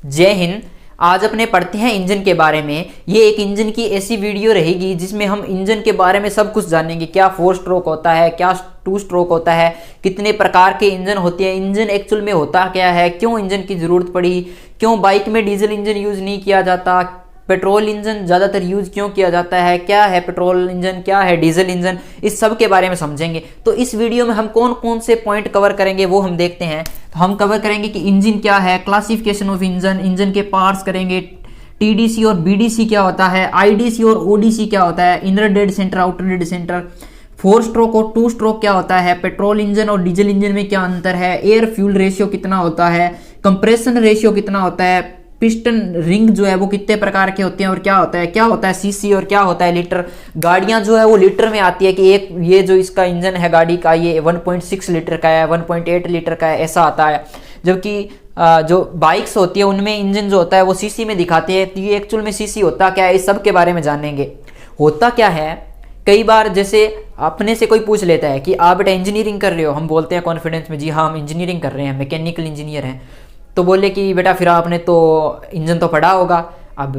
जय हिंद। आज अपने पढ़ते हैं इंजन के बारे में। ये एक इंजन की ऐसी वीडियो रहेगी जिसमें हम इंजन के बारे में सब कुछ जानेंगे। क्या 4 स्ट्रोक होता है, क्या 2 स्ट्रोक होता है, कितने प्रकार के इंजन होते हैं, इंजन एक्चुअल में होता क्या है, क्यों इंजन की ज़रूरत पड़ी, क्यों बाइक में डीजल इंजन यूज़ नहीं किया जाता, पेट्रोल इंजन ज़्यादातर यूज़ क्यों किया जाता है, क्या है पेट्रोल इंजन, क्या है डीजल इंजन, इस सब के बारे में समझेंगे। तो इस वीडियो में हम कौन कौन से पॉइंट कवर करेंगे वो हम देखते हैं। तो हम कवर करेंगे कि इंजन क्या है, क्लासिफिकेशन ऑफ इंजन, इंजन के पार्ट्स करेंगे, टीडीसी और बीडीसी क्या होता है, आईडीसी और ओडीसी क्या होता है, inner dead centre, outer dead centre, 4 stroke और 2 स्ट्रोक क्या होता है, पेट्रोल इंजन और डीजल इंजन में क्या अंतर है, एयर फ्यूल रेशियो कितना होता है, कंप्रेशन रेशियो कितना होता है, पिस्टन रिंग जो है वो कितने प्रकार के होते हैं और क्या होता है सीसी और क्या होता है लीटर। गाड़ियां जो है वो लीटर में आती है कि एक ये जो इसका इंजन है गाड़ी का ये 1.6 लीटर का है, 1.8 लीटर का है, ऐसा आता है। जबकि जो बाइक्स होती है उनमें इंजन जो होता है वो सीसी में दिखाते हैं। तो ये एक्चुअल में सीसी होता क्या है, इस सब के बारे में जानेंगे। होता क्या है, कई बार जैसे अपने से कोई पूछ लेता है कि आप बेटा इंजीनियरिंग कर रहे हो, हम बोलते हैं कॉन्फिडेंस में जी हाँ हम इंजीनियरिंग कर रहे हैं, मैकेनिकल इंजीनियर हैं। तो बोले कि बेटा फिर आपने तो इंजन तो पढ़ा होगा। अब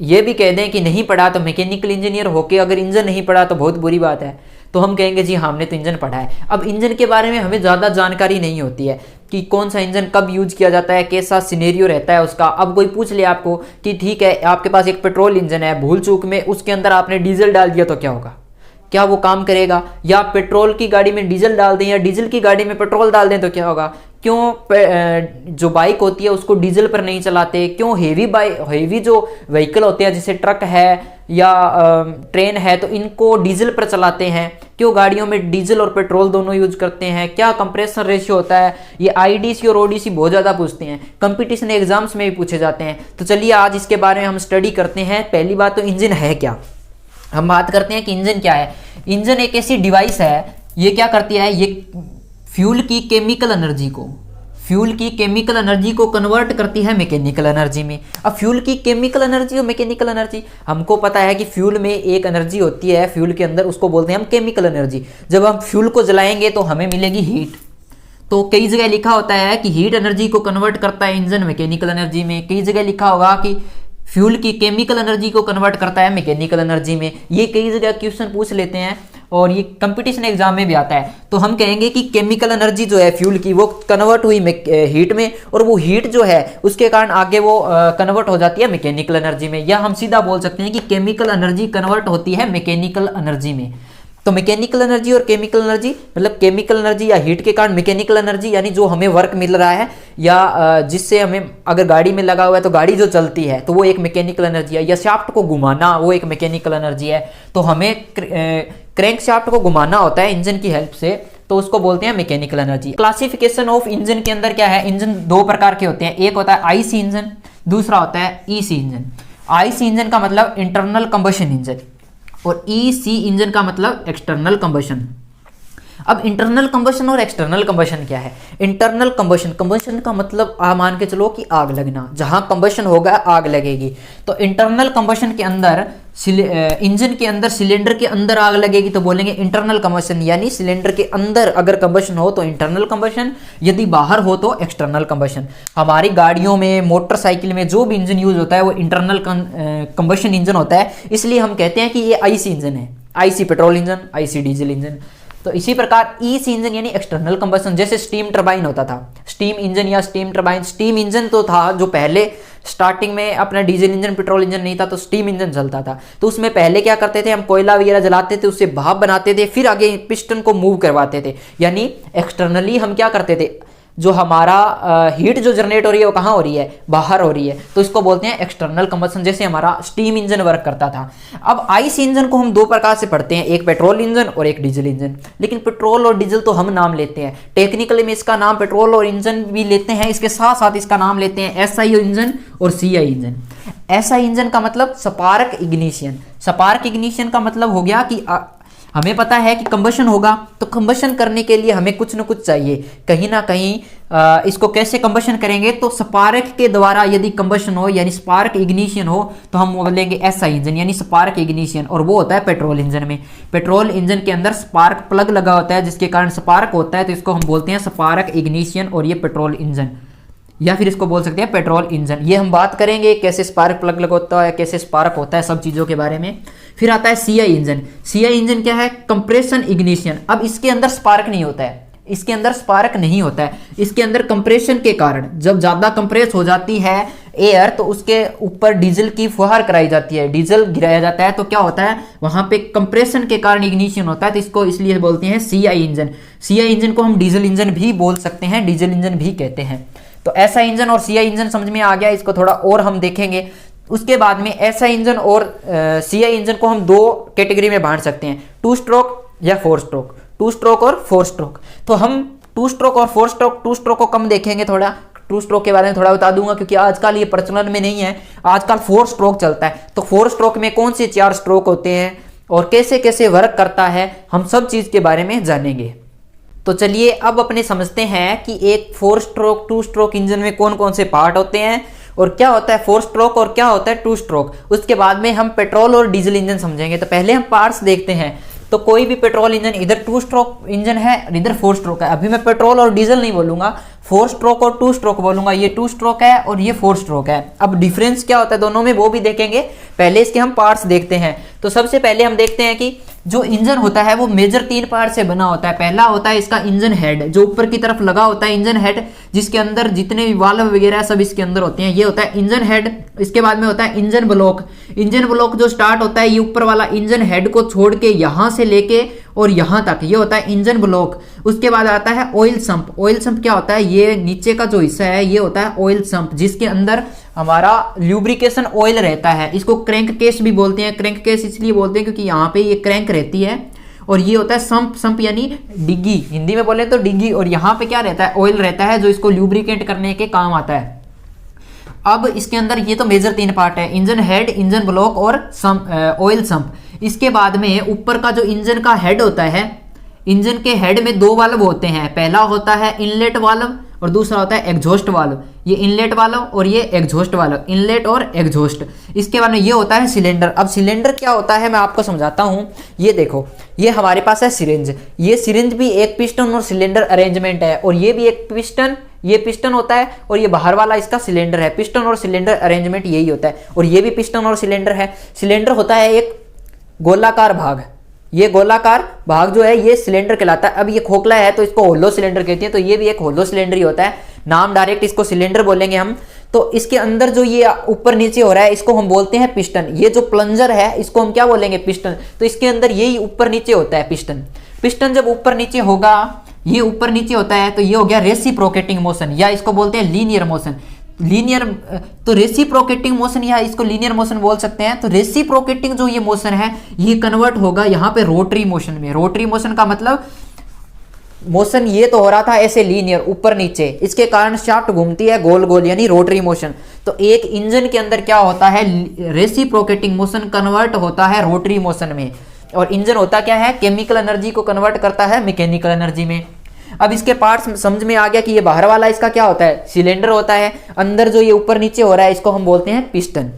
ये भी कह दें कि नहीं पढ़ा तो मैकेनिकल इंजीनियर होके अगर इंजन नहीं पढ़ा तो बहुत बुरी बात है। तो हम कहेंगे जी हाँ हमने तो इंजन पढ़ा है। अब इंजन के बारे में हमें ज़्यादा जानकारी नहीं होती है कि कौन सा इंजन कब यूज किया जाता है, कैसा सिनेरियो रहता है उसका। अब कोई पूछ ले आपको कि ठीक है आपके पास एक पेट्रोल इंजन है, भूल चूक में उसके अंदर आपने डीजल डाल दिया तो क्या होगा, क्या वो काम करेगा? या पेट्रोल की गाड़ी में डीजल डाल दें या डीजल की गाड़ी में पेट्रोल डाल दें तो क्या होगा? क्यों जो बाइक होती है उसको डीजल पर नहीं चलाते? क्यों हेवी जो व्हीकल होते हैं जैसे ट्रक है या ट्रेन है तो इनको डीजल पर चलाते हैं? क्यों गाड़ियों में डीजल और पेट्रोल दोनों यूज करते हैं? क्या कंप्रेसर रेशियो होता है? ये आईडीसी और ओडीसी बहुत ज़्यादा पूछते हैं, कंपटीशन एग्जाम्स में भी पूछे जाते हैं। तो चलिए आज इसके बारे में हम स्टडी करते हैं। पहली बात तो इंजन है क्या, हम बात करते हैं कि इंजन क्या है। इंजन एक ऐसी डिवाइस है, ये क्या करती है, ये फ्यूल की केमिकल एनर्जी को कन्वर्ट करती है मैकेनिकल एनर्जी में। अब फ्यूल की केमिकल एनर्जी और मैकेनिकल एनर्जी, हमको पता है कि फ्यूल में एक एनर्जी होती है फ्यूल के अंदर, उसको बोलते हैं हम केमिकल एनर्जी। जब हम फ्यूल को जलाएंगे तो हमें मिलेगी हीट। तो कई जगह लिखा होता है कि हीट एनर्जी को कन्वर्ट करता है इंजन मैकेनिकल एनर्जी में, कई जगह लिखा होगा कि फ्यूल की केमिकल एनर्जी को कन्वर्ट करता है मैकेनिकल एनर्जी में। ये कई जगह क्वेश्चन पूछ लेते हैं और ये कंपटीशन एग्जाम में भी आता है। तो हम कहेंगे कि केमिकल एनर्जी जो है फ्यूल की वो कन्वर्ट हुई हीट में, और वो हीट जो है उसके कारण आगे वो कन्वर्ट हो जाती है मैकेनिकल एनर्जी में। या हम सीधा बोल सकते हैं कि केमिकल एनर्जी कन्वर्ट होती है मैकेनिकल एनर्जी में। तो मैकेनिकल एनर्जी और केमिकल एनर्जी मतलब केमिकल एनर्जी या हीट के कारण मैकेनिकल एनर्जी, यानी जो हमें वर्क मिल रहा है या जिससे हमें अगर गाड़ी में लगा हुआ है तो गाड़ी जो चलती है तो वो एक मैकेनिकल एनर्जी है, या शाफ्ट को घुमाना वो एक मैकेनिकल एनर्जी है। तो हमें क्रैंक शाफ्ट को घुमाना होता है इंजन की हेल्प से, तो उसको बोलते हैं mechanical energy. Classification of engine के अंदर क्या है, इंजन 2 प्रकार के होते हैं। एक होता है आईसी इंजन, दूसरा होता है ईसी इंजन। आईसी इंजन का मतलब इंटरनल कंबशन इंजन और ईसी इंजन का मतलब एक्सटर्नल कंबशन। अब इंटरनल कंबशन और एक्सटर्नल कंबशन क्या है? इंटरनल कंबशन का मतलब मान के चलो कि आग लगना, जहां कंबशन होगा आग लगेगी। तो इंटरनल कंबशन के अंदर इंजन के अंदर सिलेंडर के अंदर आग लगेगी तो बोलेंगे इंटरनल कंबशन, यानी सिलेंडर के अंदर अगर कंबशन हो तो इंटरनल कंबशन, यदि बाहर हो तो एक्सटर्नल कंबशन। हमारी गाड़ियों में, मोटरसाइकिल में जो भी इंजन यूज होता है वो इंटरनल कंबशन इंजन होता है, इसलिए हम कहते हैं कि ये आईसी इंजन है। IC petrol engine, IC diesel engine. तो इसी प्रकार ईसी इंजन यानी एक्सटर्नल कंबशन, जैसे स्टीम टरबाइन होता था, स्टीम इंजन या स्टीम टरबाइन। स्टीम इंजन तो था जो पहले स्टार्टिंग में अपना डीजल इंजन पेट्रोल इंजन नहीं था तो स्टीम इंजन चलता था। तो उसमें पहले क्या करते थे, हम कोयला वगैरह जलाते थे, उससे भाप बनाते थे, फिर आगे पिस्टन को मूव करवाते थे। यानी एक्सटर्नली हम क्या करते थे, जो हमारा हीट जो जनरेट हो रही है वो कहाँ हो रही है, बाहर हो रही है, तो इसको बोलते हैं एक्सटर्नल कंबशन, जैसे हमारा स्टीम इंजन वर्क करता था। अब आईसी इंजन को हम 2 प्रकार से पढ़ते हैं, एक पेट्रोल इंजन और एक डीजल इंजन। लेकिन पेट्रोल और डीजल तो हम नाम लेते हैं, टेक्निकली में इसका नाम पेट्रोल और इंजन भी लेते हैं, इसके साथ साथ इसका नाम लेते हैं एसआई इंजन और सीआई इंजन। एसआई इंजन का मतलब स्पार्क इग्निशन। स्पार्क इग्निशन का मतलब हो गया कि हमें पता है कि कंबशन होगा, तो कंबशन करने के लिए हमें कुछ न कुछ चाहिए, कहीं ना कहीं इसको कैसे कंबशन करेंगे, तो स्पार्क के द्वारा यदि कंबशन हो यानी स्पार्क इग्निशन हो तो हम बोलेंगे एसआई इंजन यानी स्पार्क इग्निशन, और वो होता है पेट्रोल इंजन में। पेट्रोल इंजन के अंदर स्पार्क प्लग लगा होता है जिसके कारण स्पार्क होता है, तो इसको हम बोलते हैं स्पार्क इग्निशन, और ये पेट्रोल इंजन या फिर इसको बोल सकते हैं पेट्रोल इंजन। ये हम बात करेंगे कैसे स्पार्क प्लग लगता है, कैसे स्पार्क होता है, सब चीज़ों के बारे में। फिर आता है सीआई इंजन। सीआई इंजन क्या है? Compression ignition. अब इसके अंदर स्पार्क नहीं होता है, इसके अंदर स्पार्क नहीं होता है, इसके अंदर कंप्रेशन के कारण जब ज़्यादा कंप्रेस हो जाती है एयर तो उसके ऊपर डीजल की फुहार कराई जाती है, डीजल गिराया जाता है, तो क्या होता है वहाँ पे कंप्रेशन के कारण इग्निशन होता है, तो इसको इसलिए बोलते हैं सीआई इंजन। सीआई इंजन को हम डीजल इंजन भी बोल सकते हैं, डीजल इंजन भी कहते हैं। तो ऐसा इंजन और सीआई इंजन समझ में आ गया, इसको थोड़ा और हम देखेंगे। उसके बाद में ऐसा इंजन और सीआई इंजन को हम दो कैटेगरी में बांट सकते हैं, 2 स्ट्रोक या 4 स्ट्रोक, 2 स्ट्रोक और 4 स्ट्रोक। तो हम 2 स्ट्रोक और 4 स्ट्रोक, 2 स्ट्रोक को कम देखेंगे, थोड़ा 2 स्ट्रोक के बारे में थोड़ा बता दूंगा क्योंकि आजकल ये प्रचलन में नहीं है, आजकल 4 स्ट्रोक चलता है। तो 4 स्ट्रोक में कौन से 4 स्ट्रोक होते हैं और कैसे कैसे वर्क करता है, हम सब चीज़ के बारे में जानेंगे। तो चलिए अब अपने समझते हैं कि एक 4 स्ट्रोक 2 स्ट्रोक इंजन में कौन कौन से पार्ट होते हैं और क्या होता है 4 स्ट्रोक और क्या होता है 2 स्ट्रोक। उसके बाद में हम पेट्रोल और डीजल इंजन समझेंगे। तो पहले हम पार्ट्स देखते हैं। तो कोई भी पेट्रोल इंजन इधर 2 स्ट्रोक इंजन है, इधर 4 स्ट्रोक है। अभी मैं पेट्रोल और डीजल नहीं बोलूंगा, 4 स्ट्रोक और 2 स्ट्रोक बोलूंगा। ये 2 स्ट्रोक है और ये 4 स्ट्रोक है। अब डिफरेंस क्या होता है दोनों में वो भी देखेंगे, पहले इसके हम पार्ट्स देखते हैं। तो सबसे पहले हम देखते हैं कि जो इंजन होता है वो मेजर 3 पार्ट से बना होता है। पहला होता है इसका इंजन हेड, जो ऊपर की तरफ लगा होता है इंजन हेड, जिसके अंदर जितने भी वाल्व वगैरह सब इसके अंदर होते हैं, ये होता है इंजन हेड। इसके बाद में होता है इंजन ब्लॉक। इंजन ब्लॉक जो स्टार्ट होता है ये ऊपर वाला इंजन हेड को छोड़ के यहां से लेके और यहां तक, ये होता है इंजन ब्लॉक। उसके बाद आता है ऑयल संप। ऑयल संप क्या होता है? ये नीचे का जो हिस्सा है ये होता है ऑयल संप, जिसके अंदर हमारा ल्यूब्रिकेशन ऑयल रहता है। इसको क्रैंक केस भी बोलते हैं। क्रैंक केस इसलिए बोलते हैं क्योंकि यहाँ पे ये क्रैंक रहती है और ये होता है संप। संप यानी डिग्गी, हिंदी में बोले तो डिग्गी। और यहाँ पे क्या रहता है? ऑयल रहता है जो इसको ल्यूब्रिकेट करने के काम आता है। अब इसके अंदर ये तो मेजर 3 पार्ट है, इंजन हेड, इंजन ब्लॉक और ऑयल संप। इसके बाद में ऊपर का जो इंजन का हेड होता है, इंजन के हेड में 2 वाल्व होते हैं। पहला होता है इनलेट वाल्व और दूसरा होता है एग्जॉस्ट वाल्व। ये इनलेट वाल्व और ये एग्जॉस्ट वाल्व, इनलेट और एग्जॉस्ट। इसके बाद में ये होता है सिलेंडर। अब सिलेंडर क्या होता है मैं आपको समझाता हूँ। ये देखो, ये हमारे पास है सिरिंज। ये सिरिंज भी एक पिस्टन और सिलेंडर अरेंजमेंट है और ये भी एक पिस्टन, ये पिस्टन होता है और ये बाहर वाला इसका सिलेंडर है। पिस्टन और सिलेंडर अरेंजमेंट यही होता है और ये भी पिस्टन और सिलेंडर है। सिलेंडर होता है एक गोलाकार भाग, ये गोलाकार भाग जो है ये सिलेंडर कहलाता है। अब ये खोखला है तो इसको होलो सिलेंडर कहते हैं, तो ये भी एक होलो सिलेंडर ही होता है। नाम डायरेक्ट इसको सिलेंडर बोलेंगे हम। तो इसके अंदर जो ये ऊपर नीचे हो रहा है इसको हम बोलते हैं पिस्टन। ये जो प्लंजर है इसको हम क्या बोलेंगे? पिस्टन। तो इसके अंदर यही ऊपर नीचे होता है पिस्टन। पिस्टन जब ऊपर नीचे होगा, ये ऊपर नीचे होता है, तो ये हो गया रेसिप्रोकेटिंग मोशन या इसको बोलते हैं लीनियर मोशन। लीनियर, तो रेसिप्रोकेटिंग मोशन या इसको लीनियर मोशन बोल सकते हैं। तो रेसिप्रोकेटिंग जो ये मोशन है ये कन्वर्ट होगा यहाँ पे रोटरी मोशन में। रोटरी मोशन का मतलब मोशन ये तो हो रहा था ऐसे लीनियर ऊपर नीचे, इसके कारण शाफ्ट घूमती है गोल गोल, यानी रोटरी मोशन। तो एक इंजन के अंदर क्या होता है? रेसिप्रोकेटिंग मोशन कन्वर्ट होता है रोटरी मोशन में। और इंजन होता क्या है? केमिकल एनर्जी को कन्वर्ट करता है मैकेनिकल एनर्जी में। अब इसके पार्ट्स समझ में आ गया कि ये बाहर वाला इसका क्या होता है? सिलेंडर होता है। अंदर जो ये ऊपर नीचे हो रहा है इसको हम बोलते हैं पिस्टन।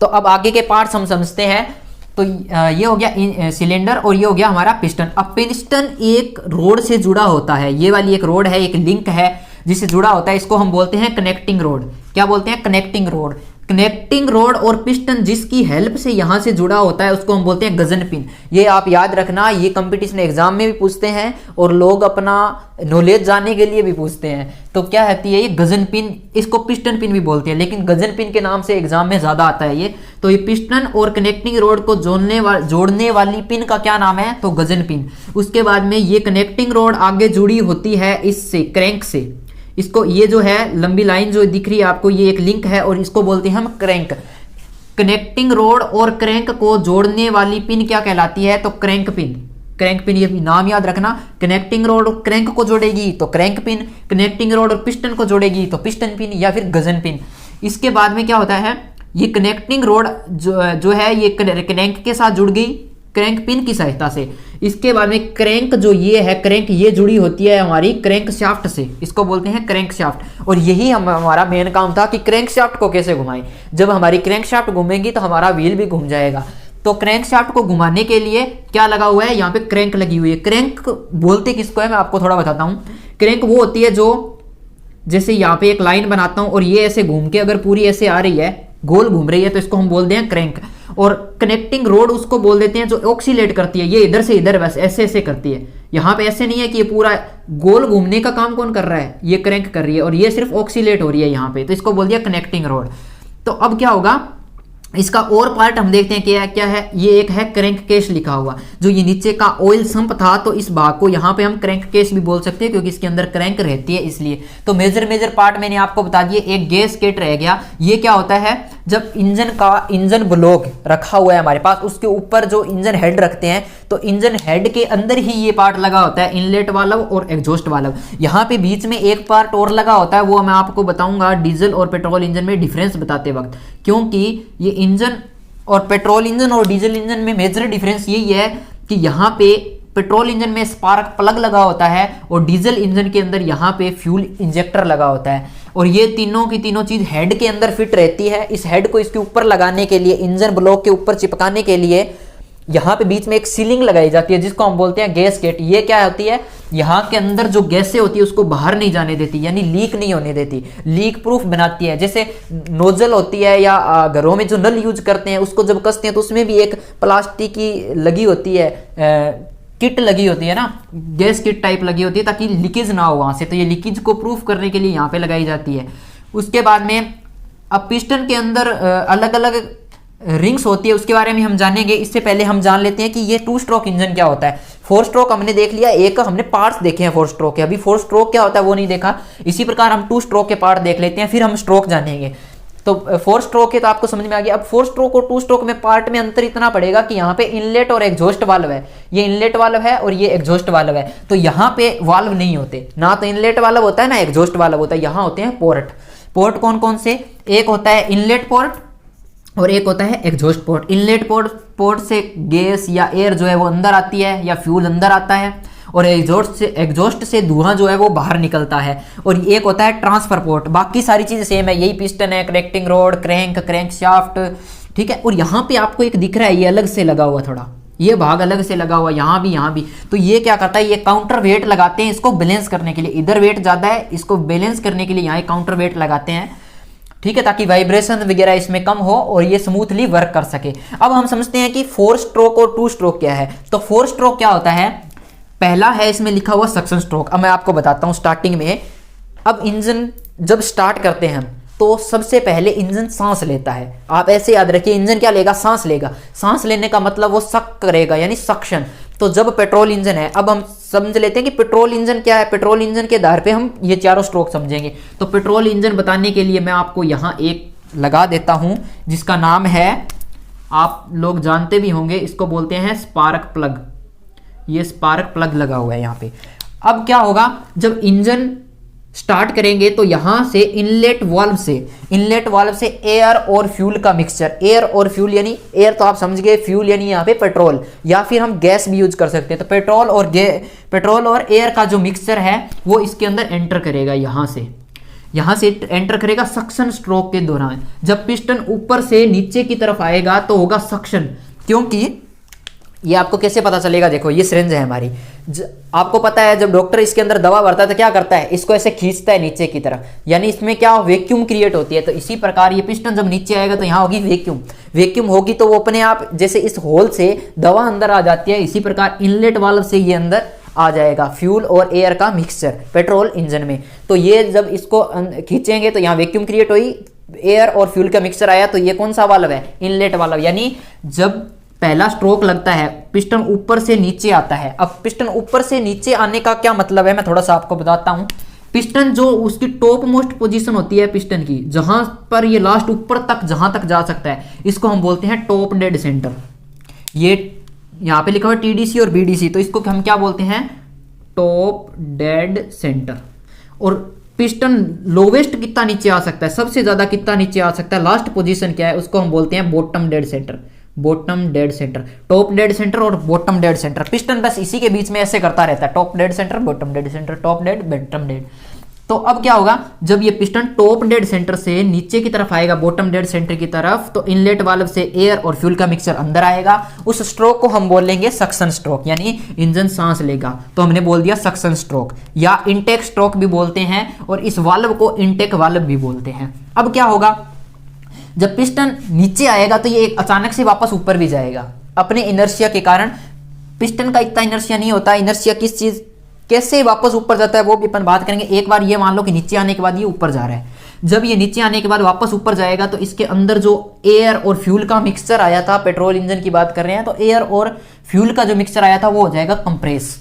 तो अब आगे के पार्ट्स हम समझते हैं। तो ये हो गया सिलेंडर और ये हो गया हमारा पिस्टन। अब पिस्टन एक रोड से जुड़ा होता है, ये वाली एक रोड है, एक लिंक है जिससे जुड़ा होता है, इसको हम बोलते हैं कनेक्टिंग रोड। क्या बोलते हैं? Connecting road. कनेक्टिंग रोड और पिस्टन जिसकी हेल्प से यहां से जुड़ा होता है उसको हम बोलते हैं गजन पिन। ये आप याद रखना, ये कंपटीशन एग्जाम में भी पूछते हैं और लोग अपना नॉलेज जानने के लिए भी पूछते हैं। तो क्या होती है ये गजन पिन? इसको पिस्टन पिन भी बोलते हैं लेकिन गजन पिन के नाम से एग्जाम में ज्यादा आता है ये। तो ये पिस्टन और कनेक्टिंग रोड को जोड़ने वाली पिन का क्या नाम है? तो गजन पिन। उसके बाद में ये कनेक्टिंग रोड आगे जुड़ी होती है इससे, क्रैंक से। इसको, ये जो है लंबी लाइन जो दिख रही है आपको, ये एक लिंक है और इसको बोलते हैं हम क्रैंक। कनेक्टिंग रोड और क्रैंक को जोड़ने वाली पिन क्या कहलाती है? तो क्रैंक पिन। क्रैंक पिन, ये नाम याद रखना। कनेक्टिंग रोड और क्रैंक को जोड़ेगी तो क्रैंक पिन, कनेक्टिंग रोड और पिस्टन को जोड़ेगी तो पिस्टन पिन या फिर गजन पिन। इसके बाद में क्या होता है? ये कनेक्टिंग रोड जो है ये क्रैंक के साथ जुड़ गई क्रैंक पिन की सहायता से। इसके बाद में क्रैंक जो ये है, क्रैंक ये जुड़ी होती है हमारी क्रैंक शाफ्ट से, इसको बोलते हैं क्रैंक शाफ्ट। और यही हमारा मेन काम था कि क्रैंक शाफ्ट को कैसे घुमाएं। जब हमारी क्रैंक शाफ्ट घूमेगी तो हमारा व्हील भी घूम जाएगा। तो क्रैंक शाफ्ट को घुमाने के लिए क्या लगा हुआ है? यहाँ पे क्रैंक लगी हुई है। क्रैंक बोलते किसको है मैं आपको थोड़ा बताता हूँ। क्रैंक वो होती है जो जैसे यहाँ पे एक लाइन बनाता हूँ और ये ऐसे घूम के अगर पूरी ऐसे आ रही है, गोल घूम रही है, तो इसको हम बोलते हैं क्रैंक। और कनेक्टिंग रोड उसको बोल देते हैं जो ऑक्सीलेट करती है, ये इधर से इधर बस ऐसे ऐसे करती है। यहाँ पे ऐसे नहीं है कि ये पूरा गोल घूमने का काम कौन कर रहा है, ये क्रैंक कर रही है, और ये सिर्फ ऑक्सीलेट हो रही है यहाँ पे, तो इसको बोल दिया कनेक्टिंग रोड। तो अब क्या होगा, इसका और पार्ट हम देखते हैं क्या क्या है। ये एक है क्रैंक केस लिखा हुआ, जो ये नीचे का ऑयल संप था, तो इस भाग को यहाँ पे हम क्रैंक केस भी बोल सकते हैं क्योंकि इसके अंदर क्रैंक रहती है इसलिए। तो मेजर पार्ट मैंने आपको बता दिए। एक गैसकेट रह गया। ये क्या होता है, जब इंजन ब्लॉक रखा हुआ है हमारे पास, उसके ऊपर जो इंजन हेड रखते हैं, तो इंजन हेड के अंदर ही ये पार्ट लगा होता है, इनलेट वाल्व और एग्जॉस्ट वाल्व। यहाँ पे बीच में एक पार्ट और लगा होता है, वो मैं आपको बताऊंगा डीजल और पेट्रोल इंजन में डिफरेंस बताते वक्त, क्योंकि ये इंजन और पेट्रोल इंजन और डीजल इंजन में मेजर डिफरेंस यही है कि यहाँ पे पेट्रोल इंजन में स्पार्क प्लग लगा होता है और डीजल इंजन के अंदर यहाँ पे फ्यूल इंजेक्टर लगा होता है। और ये तीनों की तीनों चीज हेड के अंदर फिट रहती है। इस हेड को इसके ऊपर लगाने के लिए, इंजन ब्लॉक के ऊपर चिपकाने के लिए यहाँ पे बीच में एक सीलिंग लगाई जाती है जिसको हम बोलते हैं गैसकेट। ये क्या होती है, यहाँ के अंदर जो गैसें होती है उसको बाहर नहीं जाने देती, यानी लीक नहीं होने देती, लीक प्रूफ बनाती है। जैसे नोजल होती है या घरों में जो नल यूज करते हैं उसको जब कसते हैं तो उसमें भी एक प्लास्टिक की लगी होती है, किट लगी होती है ना, गैस किट टाइप लगी होती है ताकि लीकेज ना हो वहां से। तो ये लीकेज को प्रूफ करने के लिए यहाँ पे लगाई जाती है। उसके बाद में अब पिस्टन के अंदर अलग अलग रिंग्स होती है, उसके बारे में हम जानेंगे। इससे पहले हम जान लेते हैं कि ये 2 स्ट्रोक इंजन क्या होता है। 4 स्ट्रोक हमने देख लिया, एक हमने पार्ट्स देखे हैं 4 स्ट्रोक के, अभी 4 स्ट्रोक क्या होता है वो नहीं देखा। इसी प्रकार हम 2 स्ट्रोक के पार्ट देख लेते हैं, फिर हम स्ट्रोक जानेंगे। तो 4 स्ट्रोक है तो आपको समझ में आ गया। अब 4 स्ट्रोक और 2 स्ट्रोक में पार्ट में अंतर इतना पड़ेगा कि यहाँ पे इनलेट और एग्जॉस्ट वाल्व है, ये इनलेट वाल्व है और ये एग्जॉस्ट वाल्व है। तो यहाँ पे वाल्व नहीं होते, ना तो इनलेट वाल्व होता है ना एग्जॉस्ट वाल्व होता है, यहाँ होते हैं पोर्ट। पोर्ट कौन कौन से, एक होता है इनलेट पोर्ट और एक होता है एग्जॉस्ट पोर्ट। इनलेट पोर्ट से गैस या एयर जो है वो अंदर आती है या फ्यूल अंदर आता है, और एग्जॉस्ट से धुआं जो है वो बाहर निकलता है। और एक होता है ट्रांसफर पोर्ट। बाकी सारी चीजें सेम है, यही पिस्टन है, कनेक्टिंग रोड, क्रैंक शाफ्ट, ठीक है। और यहाँ पे आपको एक दिख रहा है, ये अलग से लगा हुआ, थोड़ा ये भाग अलग से लगा हुआ, यहाँ भी। तो ये क्या करता है, ये काउंटर वेट लगाते हैं इसको बैलेंस करने के लिए। इधर वेट ज्यादा है, इसको बैलेंस करने के लिए यहाँ काउंटर वेट लगाते हैं, ठीक है, ताकि वाइब्रेशन वगैरह इसमें कम हो और ये स्मूथली वर्क कर सके। अब हम समझते हैं कि 4 स्ट्रोक और 2 स्ट्रोक क्या है। तो 4 स्ट्रोक क्या होता है, पहला है इसमें लिखा हुआ सक्शन स्ट्रोक। अब मैं आपको बताता हूं स्टार्टिंग में। अब इंजन जब स्टार्ट करते हैं तो सबसे पहले इंजन सांस लेता है। आप ऐसे याद रखिए, इंजन क्या लेगा, सांस लेगा। सांस लेने का मतलब वो सक करेगा, यानी सक्शन। तो जब पेट्रोल इंजन है, अब हम समझ लेते हैं कि पेट्रोल इंजन क्या है। पेट्रोल इंजन के आधार पे हम ये चारों स्ट्रोक समझेंगे। तो पेट्रोल इंजन बताने के लिए मैं आपको यहाँ एक लगा देता हूं जिसका नाम है, आप लोग जानते भी होंगे, इसको बोलते हैं स्पार्क प्लग। ये स्पार्क प्लग लगा हुआ है यहाँ पे। अब क्या होगा, जब इंजन स्टार्ट करेंगे तो यहां से इनलेट वाल्व से एयर और फ्यूल का मिक्सचर, एयर और फ्यूल यानी एयर तो आप समझ गए, फ्यूल यानी यहाँ पे पेट्रोल, या फिर हम गैस भी यूज कर सकते हैं। तो पेट्रोल और एयर का जो मिक्सचर है वो इसके अंदर एंटर करेगा, यहां से एंटर करेगा सक्शन स्ट्रोक के दौरान। जब पिस्टन ऊपर से नीचे की तरफ आएगा तो होगा सक्शन। क्योंकि ये आपको कैसे पता चलेगा, देखो ये सिरिंज है हमारी, आपको पता है जब डॉक्टर इसके अंदर दवा भरता है तो क्या करता है, इसको ऐसे खींचता है नीचे की तरफ, यानी इसमें क्या वैक्यूम क्रिएट होती है। तो इसी प्रकार ये पिस्टन जब नीचे आएगा तो यहाँ होगी वैक्यूम होगी, तो वो अपने आप जैसे इस होल से दवा अंदर आ जाती है, इसी प्रकार इनलेट वाल्व से ये अंदर आ जाएगा फ्यूल और एयर का मिक्सचर पेट्रोल इंजन में। तो ये जब इसको खींचेंगे तो यहाँ वैक्यूम क्रिएट हुई, एयर और फ्यूल का मिक्सचर आया, तो ये कौन सा वाल्व है, इनलेट वाल्व। यानी जब पहला स्ट्रोक लगता है पिस्टन ऊपर से नीचे आता है। अब पिस्टन ऊपर से नीचे आने का क्या मतलब है, मैं थोड़ा सा आपको बताता हूं। पिस्टन जो उसकी टॉप मोस्ट पोजीशन होती है पिस्टन की, जहां पर ये लास्ट ऊपर तक जहां तक जा सकता है, इसको हम बोलते हैं टॉप डेड सेंटर। ये यहां पे लिखा हुआ टीडीसी और बीडीसी, तो इसको हम क्या बोलते हैं, टॉप डेड सेंटर। और पिस्टन लोवेस्ट कितना नीचे आ सकता है, सबसे ज्यादा कितना नीचे आ सकता है, लास्ट पोजीशन क्या है, उसको हम बोलते हैं bottom dead centre. Top dead centre और बॉटम डेड सेंटर। पिस्टन बस इसी के बीच में ऐसे करता रहता है, top dead centre, bottom dead centre, top dead, bottom dead. तो अब क्या होगा, जब ये पिस्टन टॉप डेड सेंटर से नीचे की तरफ आएगा बॉटम डेड सेंटर की तरफ, तो इनलेट वाल्व से एयर और फ्यूल का मिक्सचर अंदर आएगा। उस स्ट्रोक को हम बोलेंगे सक्शन स्ट्रोक, यानी इंजन सांस लेगा, तो हमने बोल दिया सक्शन स्ट्रोक या इनटेक स्ट्रोक भी बोलते हैं, और इस वाल्व को इनटेक वाल्व भी बोलते हैं। अब क्या होगा, जब पिस्टन नीचे आएगा तो ये अचानक से वापस ऊपर भी जाएगा अपने इनर्शिया के कारण। पिस्टन का इतना इनर्शिया नहीं होता, इनर्शिया किस चीज कैसे वापस ऊपर जाता है वो भी अपन बात करेंगे। एक बार ये मान लो कि नीचे आने के बाद ये ऊपर जा रहा है, जब ये नीचे आने के बाद वापस ऊपर जाएगा तो इसके अंदर जो एयर और फ्यूल का मिक्सचर आया था, पेट्रोल इंजन की बात कर रहे हैं, तो एयर और फ्यूल का जो मिक्सचर आया था वो हो जाएगा कंप्रेस।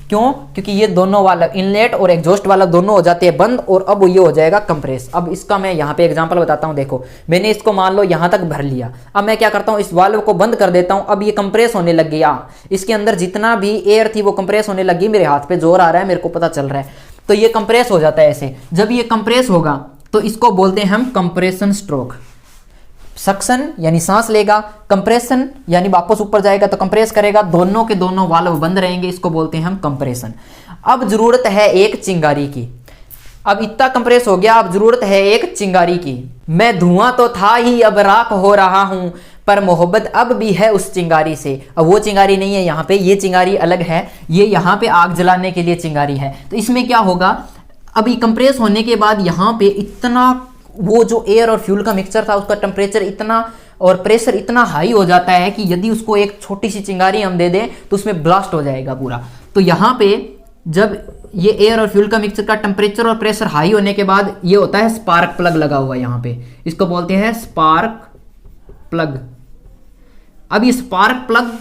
क्यों? क्योंकि ये दोनों वाल्व इनलेट और एग्जॉस्ट वाल्व दोनों हो जाते हैं बंद, और अब ये हो जाएगा कंप्रेस। अब इसका मैं यहाँ पे एग्जांपल बताता हूँ। देखो मैंने इसको मान लो यहाँ तक भर लिया, अब मैं क्या करता हूँ, इस वाल्व को बंद कर देता हूँ। अब ये कंप्रेस होने लग गया, इसके अंदर जितना भी एयर थी वो कंप्रेस होने लगी। मेरे हाथ पे जोर आ रहा है, मेरे को पता चल रहा है, तो ये कंप्रेस हो जाता है ऐसे। जब ये कंप्रेस होगा तो इसको बोलते हैं हम कंप्रेशन स्ट्रोक। सक्शन यानी सांस लेगा, कंप्रेशन यानी वापस ऊपर जाएगा तो कंप्रेस करेगा, दोनों के दोनों वाल्व बंद रहेंगे, इसको बोलते हैं हम कंप्रेशन। अब जरूरत है एक चिंगारी की। अब इतना कंप्रेस हो गया, अब जरूरत है एक चिंगारी की। मैं धुआं तो था ही अब राख हो रहा हूं, पर मोहब्बत अब भी है उस चिंगारी से। अब वो चिंगारी नहीं है यहाँ पे, ये चिंगारी अलग है, ये यहाँ पे आग जलाने के लिए चिंगारी है। तो इसमें क्या होगा, अभी कंप्रेस होने के बाद यहाँ पे इतना वो जो एयर और फ्यूल का मिक्सचर था उसका टेम्परेचर इतना और प्रेशर इतना हाई हो जाता है कि यदि उसको एक छोटी सी चिंगारी हम दे दें तो उसमें ब्लास्ट हो जाएगा पूरा। तो यहाँ पे जब ये एयर और फ्यूल का मिक्सचर का टेम्परेचर और प्रेशर हाई होने के बाद ये होता है स्पार्क प्लग लगा हुआ यहाँ पे, इसको बोलते हैं स्पार्क प्लग। अब ये स्पार्क प्लग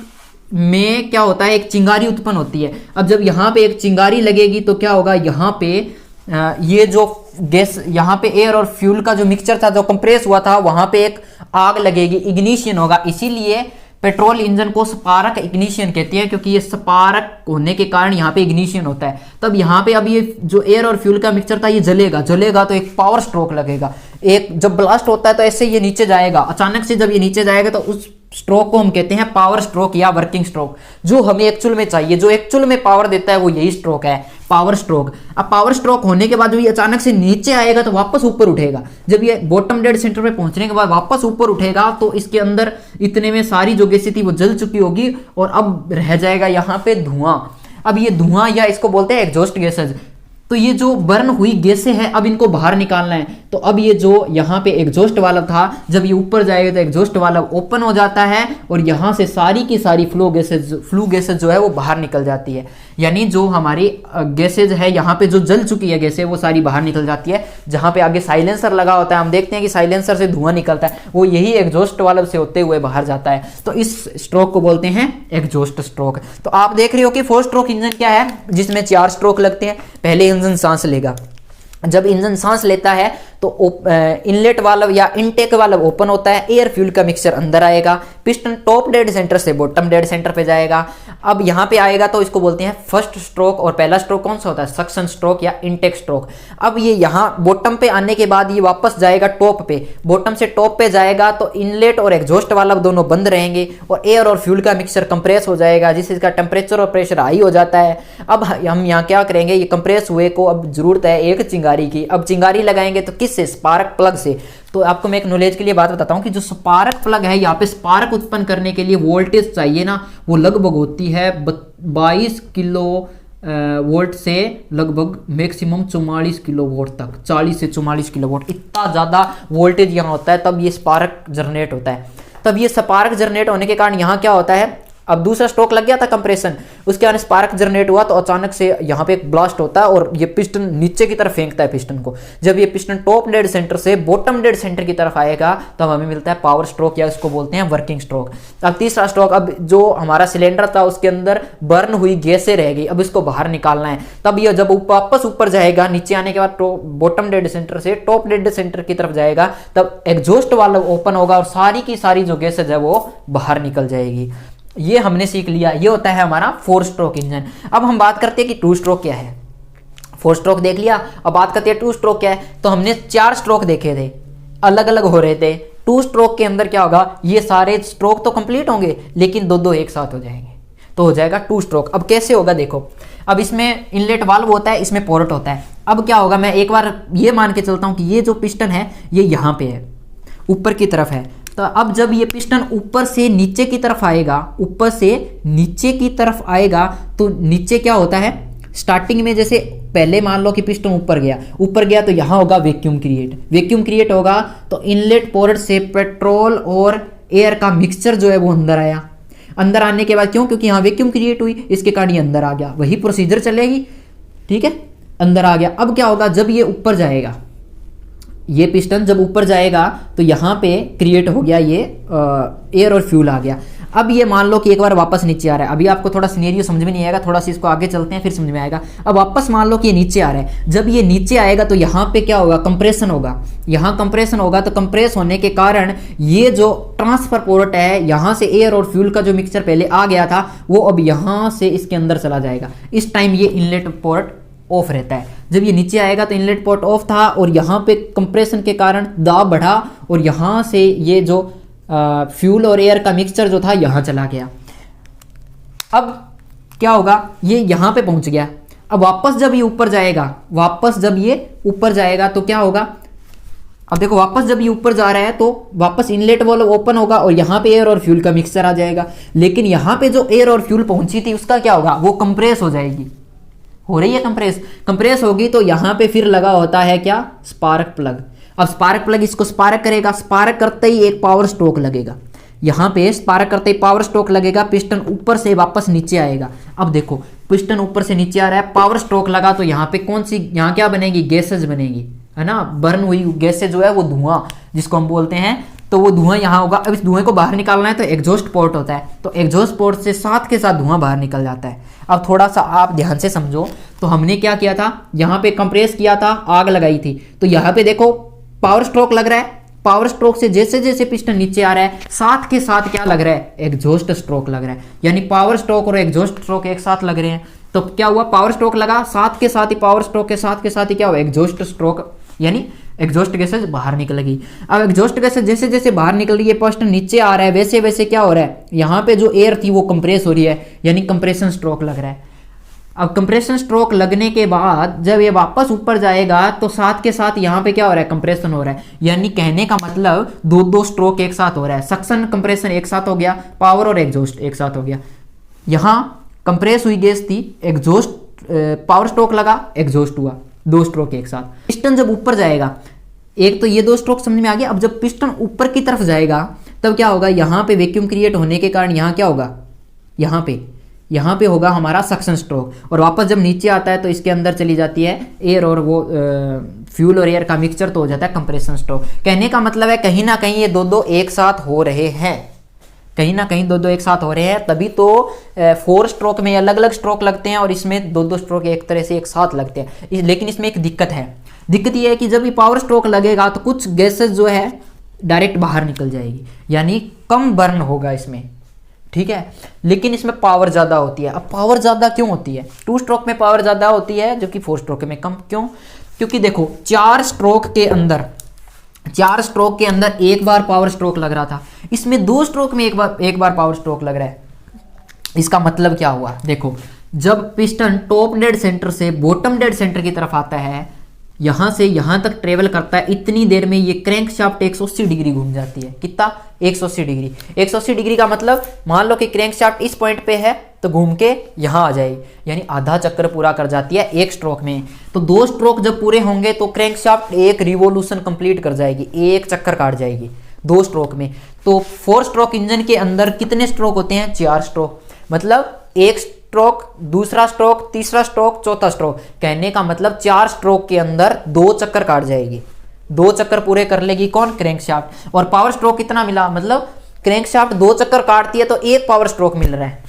में क्या होता है, एक चिंगारी उत्पन्न होती है। अब जब यहाँ पे एक चिंगारी लगेगी तो क्या होगा, यहाँ पे ये जो गैस यहाँ पे एयर और फ्यूल का जो मिक्सचर था जो कंप्रेस हुआ था वहां पे एक आग लगेगी, इग्निशन होगा। इसीलिए पेट्रोल इंजन को स्पार्क इग्निशन कहते हैं, क्योंकि ये स्पार्क होने के कारण यहाँ पे इग्निशन होता है। तब यहाँ पे अब ये जो एयर और फ्यूल का मिक्सचर था ये जलेगा तो एक पावर स्ट्रोक लगेगा। एक जब ब्लास्ट होता है तो ऐसे ये नीचे जाएगा, अचानक से जब ये नीचे जाएगा तो उस स्ट्रोक को हम कहते हैं पावर स्ट्रोक या वर्किंग स्ट्रोक। जो हमें एक्चुअल में चाहिए, जो एक्चुअल में पावर देता है वो यही स्ट्रोक है, पावर स्ट्रोक। अब पावर स्ट्रोक होने के बाद जो ये अचानक से नीचे आएगा तो वापस ऊपर उठेगा। जब ये बॉटम डेड सेंटर पे पहुंचने के बाद वापस ऊपर उठेगा तो इसके अंदर इतने में सारी जो गैसें थी वो जल चुकी होगी और अब रह जाएगा यहाँ पे धुआं। अब ये धुआं या इसको बोलते हैं एग्जॉस्ट गैसेज। तो ये जो बर्न हुई गैसें हैं अब इनको बाहर निकालना है। तो अब ये जो यहाँ पे एग्जॉस्ट वाल्व था, जब ये ऊपर जाएगा तो एग्जॉस्ट वाल्व ओपन हो जाता है और यहाँ से सारी की सारी फ्लू गैसेज जो है वो बाहर निकल जाती है। यानी जो हमारी गैसेज है यहाँ पे जो जल चुकी है गैसें वो सारी बाहर निकल जाती है। जहाँ पे आगे साइलेंसर लगा होता है, हम देखते हैं कि साइलेंसर से धुआं निकलता है, वो यही एग्जॉस्ट वाल्व से होते हुए बाहर जाता है। तो इस स्ट्रोक को बोलते हैं एग्जॉस्ट स्ट्रोक। तो आप देख रहे हो कि 4 स्ट्रोक इंजन क्या है, जिसमें 4 स्ट्रोक लगते हैं। पहले इंजन सांस लेगा, जब इंजन सांस लेता है तो इनलेट वाल्व या इनटेक वाल्व ओपन होता है, एयर फ्यूल का मिक्सचर अंदर आएगा, पिस्टन टॉप डेड सेंटर से बॉटम डेड सेंटर पे जाएगा। अब यहाँ पे आएगा तो इसको बोलते हैं फर्स्ट स्ट्रोक। और पहला स्ट्रोक कौन सा होता है, सक्शन स्ट्रोक या इनटेक स्ट्रोक। अब ये यहाँ बॉटम पे आने के बाद ये वापस जाएगा टॉप पे, बॉटम से टॉप पे जाएगा तो इनलेट और एग्जॉस्ट वाल्व दोनों बंद रहेंगे और एयर और फ्यूल का मिक्सचर कंप्रेस हो जाएगा, जिससे इसका टेम्परेचर और प्रेशर हाई हो जाता है। अब हम यहाँ क्या करेंगे, ये कंप्रेस हुए को अब जरूरत है एक चिंगारी की। अब चिंगारी लगाएंगे तो किससे, स्पार्क प्लग से। तो आपको मैं एक नॉलेज के लिए बात बताता हूँ कि जो स्पार्क प्लग है, यहाँ पे स्पार्क उत्पन्न करने के लिए वोल्टेज चाहिए ना, वो लगभग होती है 22 किलो वोल्ट से लगभग मैक्सिमम 44 किलो वोल्ट तक, 40 से 44 किलो वोल्ट, इतना ज़्यादा वोल्टेज यहाँ होता है। तब ये स्पार्क जनरेट होता है। तब ये स्पार्क जनरेट होने के कारण यहाँ क्या होता है, अब दूसरा स्ट्रोक लग गया था कंप्रेशन, उसके बाद स्पार्क जनरेट हुआ तो अचानक से यहाँ पे एक ब्लास्ट होता है और ये पिस्टन नीचे की तरफ फेंकता है पिस्टन को। जब ये पिस्टन टॉप डेड सेंटर से बॉटम डेड सेंटर की तरफ आएगा तब हमें मिलता है पावर स्ट्रोक या इसको बोलते हैं वर्किंग स्ट्रोक। अब तीसरा स्ट्रोक, अब जो हमारा सिलेंडर था उसके अंदर बर्न हुई गैसें रह गई, अब इसको बाहर निकालना है। तब ये जब वापस ऊपर जाएगा, नीचे आने के बाद बॉटम डेड सेंटर से टॉप डेड सेंटर की तरफ जाएगा, तब एग्जॉस्ट वाल्व ओपन होगा और सारी की सारी जो गैसेज है वो बाहर निकल जाएगी। ये हमने सीख लिया, ये होता है हमारा 4 स्ट्रोक इंजन। अब हम बात करते हैं कि 2 स्ट्रोक क्या है। 4 स्ट्रोक देख लिया, अब बात करते हैं 2 स्ट्रोक क्या है। तो हमने 4 स्ट्रोक देखे थे, अलग अलग हो रहे थे। 2 स्ट्रोक के अंदर क्या होगा, ये सारे स्ट्रोक तो कंप्लीट होंगे लेकिन दो एक साथ हो जाएंगे, तो हो जाएगा 2 स्ट्रोक। अब कैसे होगा देखो, अब इसमें इनलेट वाल्व होता है, इसमें पोर्ट होता है। अब क्या होगा, मैं एक बार ये मान के चलता हूं कि ये जो पिस्टन है ये यहां पे है, ऊपर की तरफ है। तो अब जब ये पिस्टन ऊपर से नीचे की तरफ आएगा, ऊपर से नीचे की तरफ आएगा, तो नीचे क्या होता है, स्टार्टिंग में जैसे पहले मान लो कि पिस्टन ऊपर गया तो यहां होगा वैक्यूम क्रिएट होगा। तो इनलेट पोर्ट से पेट्रोल और एयर का मिक्सचर जो है वो अंदर आया। अंदर आने के बाद क्यों, क्योंकि यहाँ वैक्यूम क्रिएट हुई, इसके कारण ये अंदर आ गया, वही प्रोसीजर चलेगी। ठीक है, अंदर आ गया। अब क्या होगा, जब ये ऊपर जाएगा, ये पिस्टन जब ऊपर जाएगा तो यहाँ पे क्रिएट हो गया ये एयर और फ्यूल आ गया। अब ये मान लो कि एक बार वापस नीचे आ रहा है। अभी आपको थोड़ा सिनेरियो समझ में नहीं आएगा, थोड़ा सा इसको आगे चलते हैं फिर समझ में आएगा। अब वापस मान लो कि ये नीचे आ रहा है। जब ये नीचे आएगा तो यहाँ पे क्या होगा, कंप्रेशन होगा। यहाँ कंप्रेशन होगा तो कंप्रेस होने के कारण ये जो ट्रांसफर पोर्ट है, यहाँ से एयर और फ्यूल का जो मिक्सचर पहले आ गया था वो अब यहाँ से इसके अंदर चला जाएगा। इस टाइम ये इनलेट पोर्ट ऑफ रहता है। जब ये नीचे आएगा तो इनलेट पोर्ट ऑफ था और यहाँ पे कंप्रेशन के कारण दाब बढ़ा और यहाँ से ये जो फ्यूल और एयर का मिक्सचर जो था यहाँ चला गया। अब क्या होगा, ये यहाँ पे पहुंच गया। अब वापस जब ये ऊपर जाएगा, तो क्या होगा, अब देखो वापस जब ये ऊपर जा रहा है तो वापस इनलेट वाल्व ओपन होगा और यहाँ पे एयर और फ्यूल का मिक्सचर आ जाएगा। लेकिन यहाँ पे जो एयर और फ्यूल पहुंची थी उसका क्या होगा, वो कंप्रेस हो जाएगी, हो रही है कंप्रेस होगी। तो यहाँ पे फिर लगा होता है क्या, स्पार्क प्लग। अब स्पार्क प्लग इसको स्पार्क करेगा, स्पार्क करते ही एक पावर स्ट्रोक लगेगा। यहाँ पे स्पार्क करते ही पावर स्ट्रोक लगेगा, पिस्टन ऊपर से वापस नीचे आएगा। अब देखो पिस्टन ऊपर से नीचे आ रहा है, पावर स्ट्रोक लगा तो यहाँ पे कौन सी, यहाँ क्या बनेगी, गैसेज बनेगी, है ना। बर्न हुई गैसेज जो है वो धुआं जिसको हम बोलते हैं, तो वो धुआं यहाँ होगा। अब इस धुएं को बाहर निकालना है तो एग्जॉस्ट पोर्ट होता है, तो एग्जॉस्ट पोर्ट से साथ के साथ धुआं बाहर निकल जाता है। अब थोड़ा सा आप ध्यान से समझो, तो हमने क्या किया था, यहाँ पे कंप्रेस किया था, आग लगाई थी, तो यहाँ पे देखो पावर स्ट्रोक लग रहा है। पावर स्ट्रोक से जैसे जैसे पिस्टन नीचे आ रहा है, साथ के साथ क्या लग रहा है, एग्जॉस्ट स्ट्रोक लग रहा है। यानी पावर स्ट्रोक और एग्जॉस्ट स्ट्रोक एक साथ लग रहे हैं। तो क्या हुआ, पावर स्ट्रोक लगा, साथ के साथ ही पावर स्ट्रोक के साथ ही क्या हुआ, एग्जॉस्ट स्ट्रोक, यानी एग्जॉस्ट गैसेज बाहर निकल गई। अब एग्जॉस्ट गैसेज जैसे जैसे बाहर निकल रही है, पिस्टन नीचे आ रहा है, वैसे वैसे क्या हो रहा है, यहाँ पे जो एयर थी वो कंप्रेस हो रही है, यानी कंप्रेशन स्ट्रोक लग रहा है। अब कंप्रेशन स्ट्रोक लगने के बाद जब ये वापस ऊपर जाएगा तो साथ के साथ यहाँ पे क्या हो रहा है, कंप्रेशन हो रहा है। यानी कहने का मतलब दो स्ट्रोक एक साथ हो रहा है, सक्शन कंप्रेशन एक साथ हो गया, पावर और एग्जॉस्ट एक साथ हो गया। यहाँ कंप्रेस हुई गैस थी, एग्जॉस्ट पावर स्ट्रोक लगा, एग्जॉस्ट हुआ, दो स्ट्रोक एक साथ। पिस्टन जब ऊपर जाएगा, एक तो ये दो स्ट्रोक समझ में आ गया। अब जब पिस्टन ऊपर की तरफ जाएगा तब क्या होगा, यहाँ पे वैक्यूम क्रिएट होने के कारण यहाँ क्या होगा, यहाँ पे होगा हमारा सक्शन स्ट्रोक। और वापस जब नीचे आता है तो इसके अंदर चली जाती है एयर और वो फ्यूल और एयर का मिक्सचर, तो हो जाता है कंप्रेशन स्ट्रोक। कहने का मतलब है कहीं ना कहीं ये दो एक साथ हो रहे हैं, कहीं ना कहीं दो एक साथ हो रहे हैं, तभी तो 4 स्ट्रोक में अलग अलग स्ट्रोक लगते हैं और इसमें दो स्ट्रोक एक तरह से एक साथ लगते हैं। लेकिन इसमें एक दिक्कत है, दिक्कत ये है कि जब ये पावर स्ट्रोक लगेगा तो कुछ गैसेज जो है डायरेक्ट बाहर निकल जाएगी, यानी कम बर्न होगा इसमें, ठीक है। लेकिन इसमें पावर ज़्यादा होती है। अब पावर ज़्यादा क्यों होती है, 2 स्ट्रोक में पावर ज़्यादा होती है जबकि 4 स्ट्रोक में कम, क्यों, क्योंकि देखो 4 स्ट्रोक के अंदर एक बार पावर स्ट्रोक लग रहा था, इसमें 2 स्ट्रोक में एक बार पावर स्ट्रोक लग रहा है। इसका मतलब क्या हुआ, देखो जब पिस्टन टॉप डेड सेंटर से बॉटम डेड सेंटर की तरफ आता है, यहां से यहां तक ट्रेवल करता है, इतनी देर में ये क्रैंक शाफ्ट 180 डिग्री घूम जाती है। कितना, 180 डिग्री। 180 डिग्री का मतलब मान लो कि क्रैंक शाफ्ट इस पॉइंट पे है तो घूम के यहां आ जाएगी, यानी आधा चक्कर पूरा कर जाती है एक स्ट्रोक में। तो 2 स्ट्रोक जब पूरे होंगे तो क्रैंक शाफ्ट एक रिवोल्यूशन कंप्लीट कर जाएगी, एक चक्कर काट जाएगी 2 स्ट्रोक में। तो 4 स्ट्रोक इंजन के अंदर कितने स्ट्रोक होते हैं, 4 स्ट्रोक, मतलब एक स्ट्रोक, दूसरा स्ट्रोक, तीसरा स्ट्रोक, चौथा स्ट्रोक। कहने का मतलब 4 स्ट्रोक के अंदर 2 चक्कर काट जाएगी, 2 चक्कर पूरे कर लेगी कौन, क्रैंकशाफ्ट। और पावर स्ट्रोक कितना मिला, मतलब क्रैंकशाफ्ट 2 चक्कर काटती है तो 1 पावर स्ट्रोक मिल रहा है।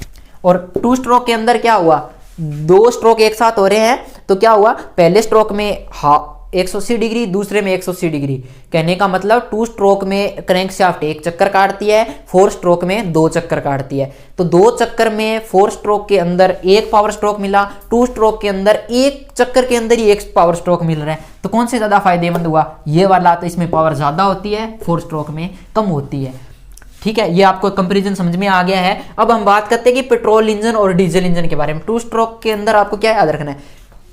और 2 स्ट्रोक के अंदर क्या हुआ, 2 स्ट्रोक एक साथ हो रहे हैं तो क्या हुआ, पहले स्ट्रोक में 180 डिग्री, दूसरे में 180 डिग्री। कहने का मतलब 2 स्ट्रोक में क्रैंकशाफ्ट 1 चक्कर काटती है, 4 स्ट्रोक में 2 चक्कर काटती है। तो 2 चक्कर में 4 स्ट्रोक के अंदर 1 पावर स्ट्रोक मिला, 2 स्ट्रोक के अंदर 1 चक्कर के अंदर ही 1 पावर स्ट्रोक मिल रहा है। तो कौन से ज्यादा फायदेमंद हुआ, ये वाला। तो इसमें पावर ज्यादा होती है, 4 स्ट्रोक में कम होती है, ठीक है। ये आपको कंपैरिजन समझ में आ गया है। अब हम बात करते हैं कि पेट्रोल इंजन और डीजल इंजन के बारे में। 2 स्ट्रोक के अंदर आपको क्या याद रखना है,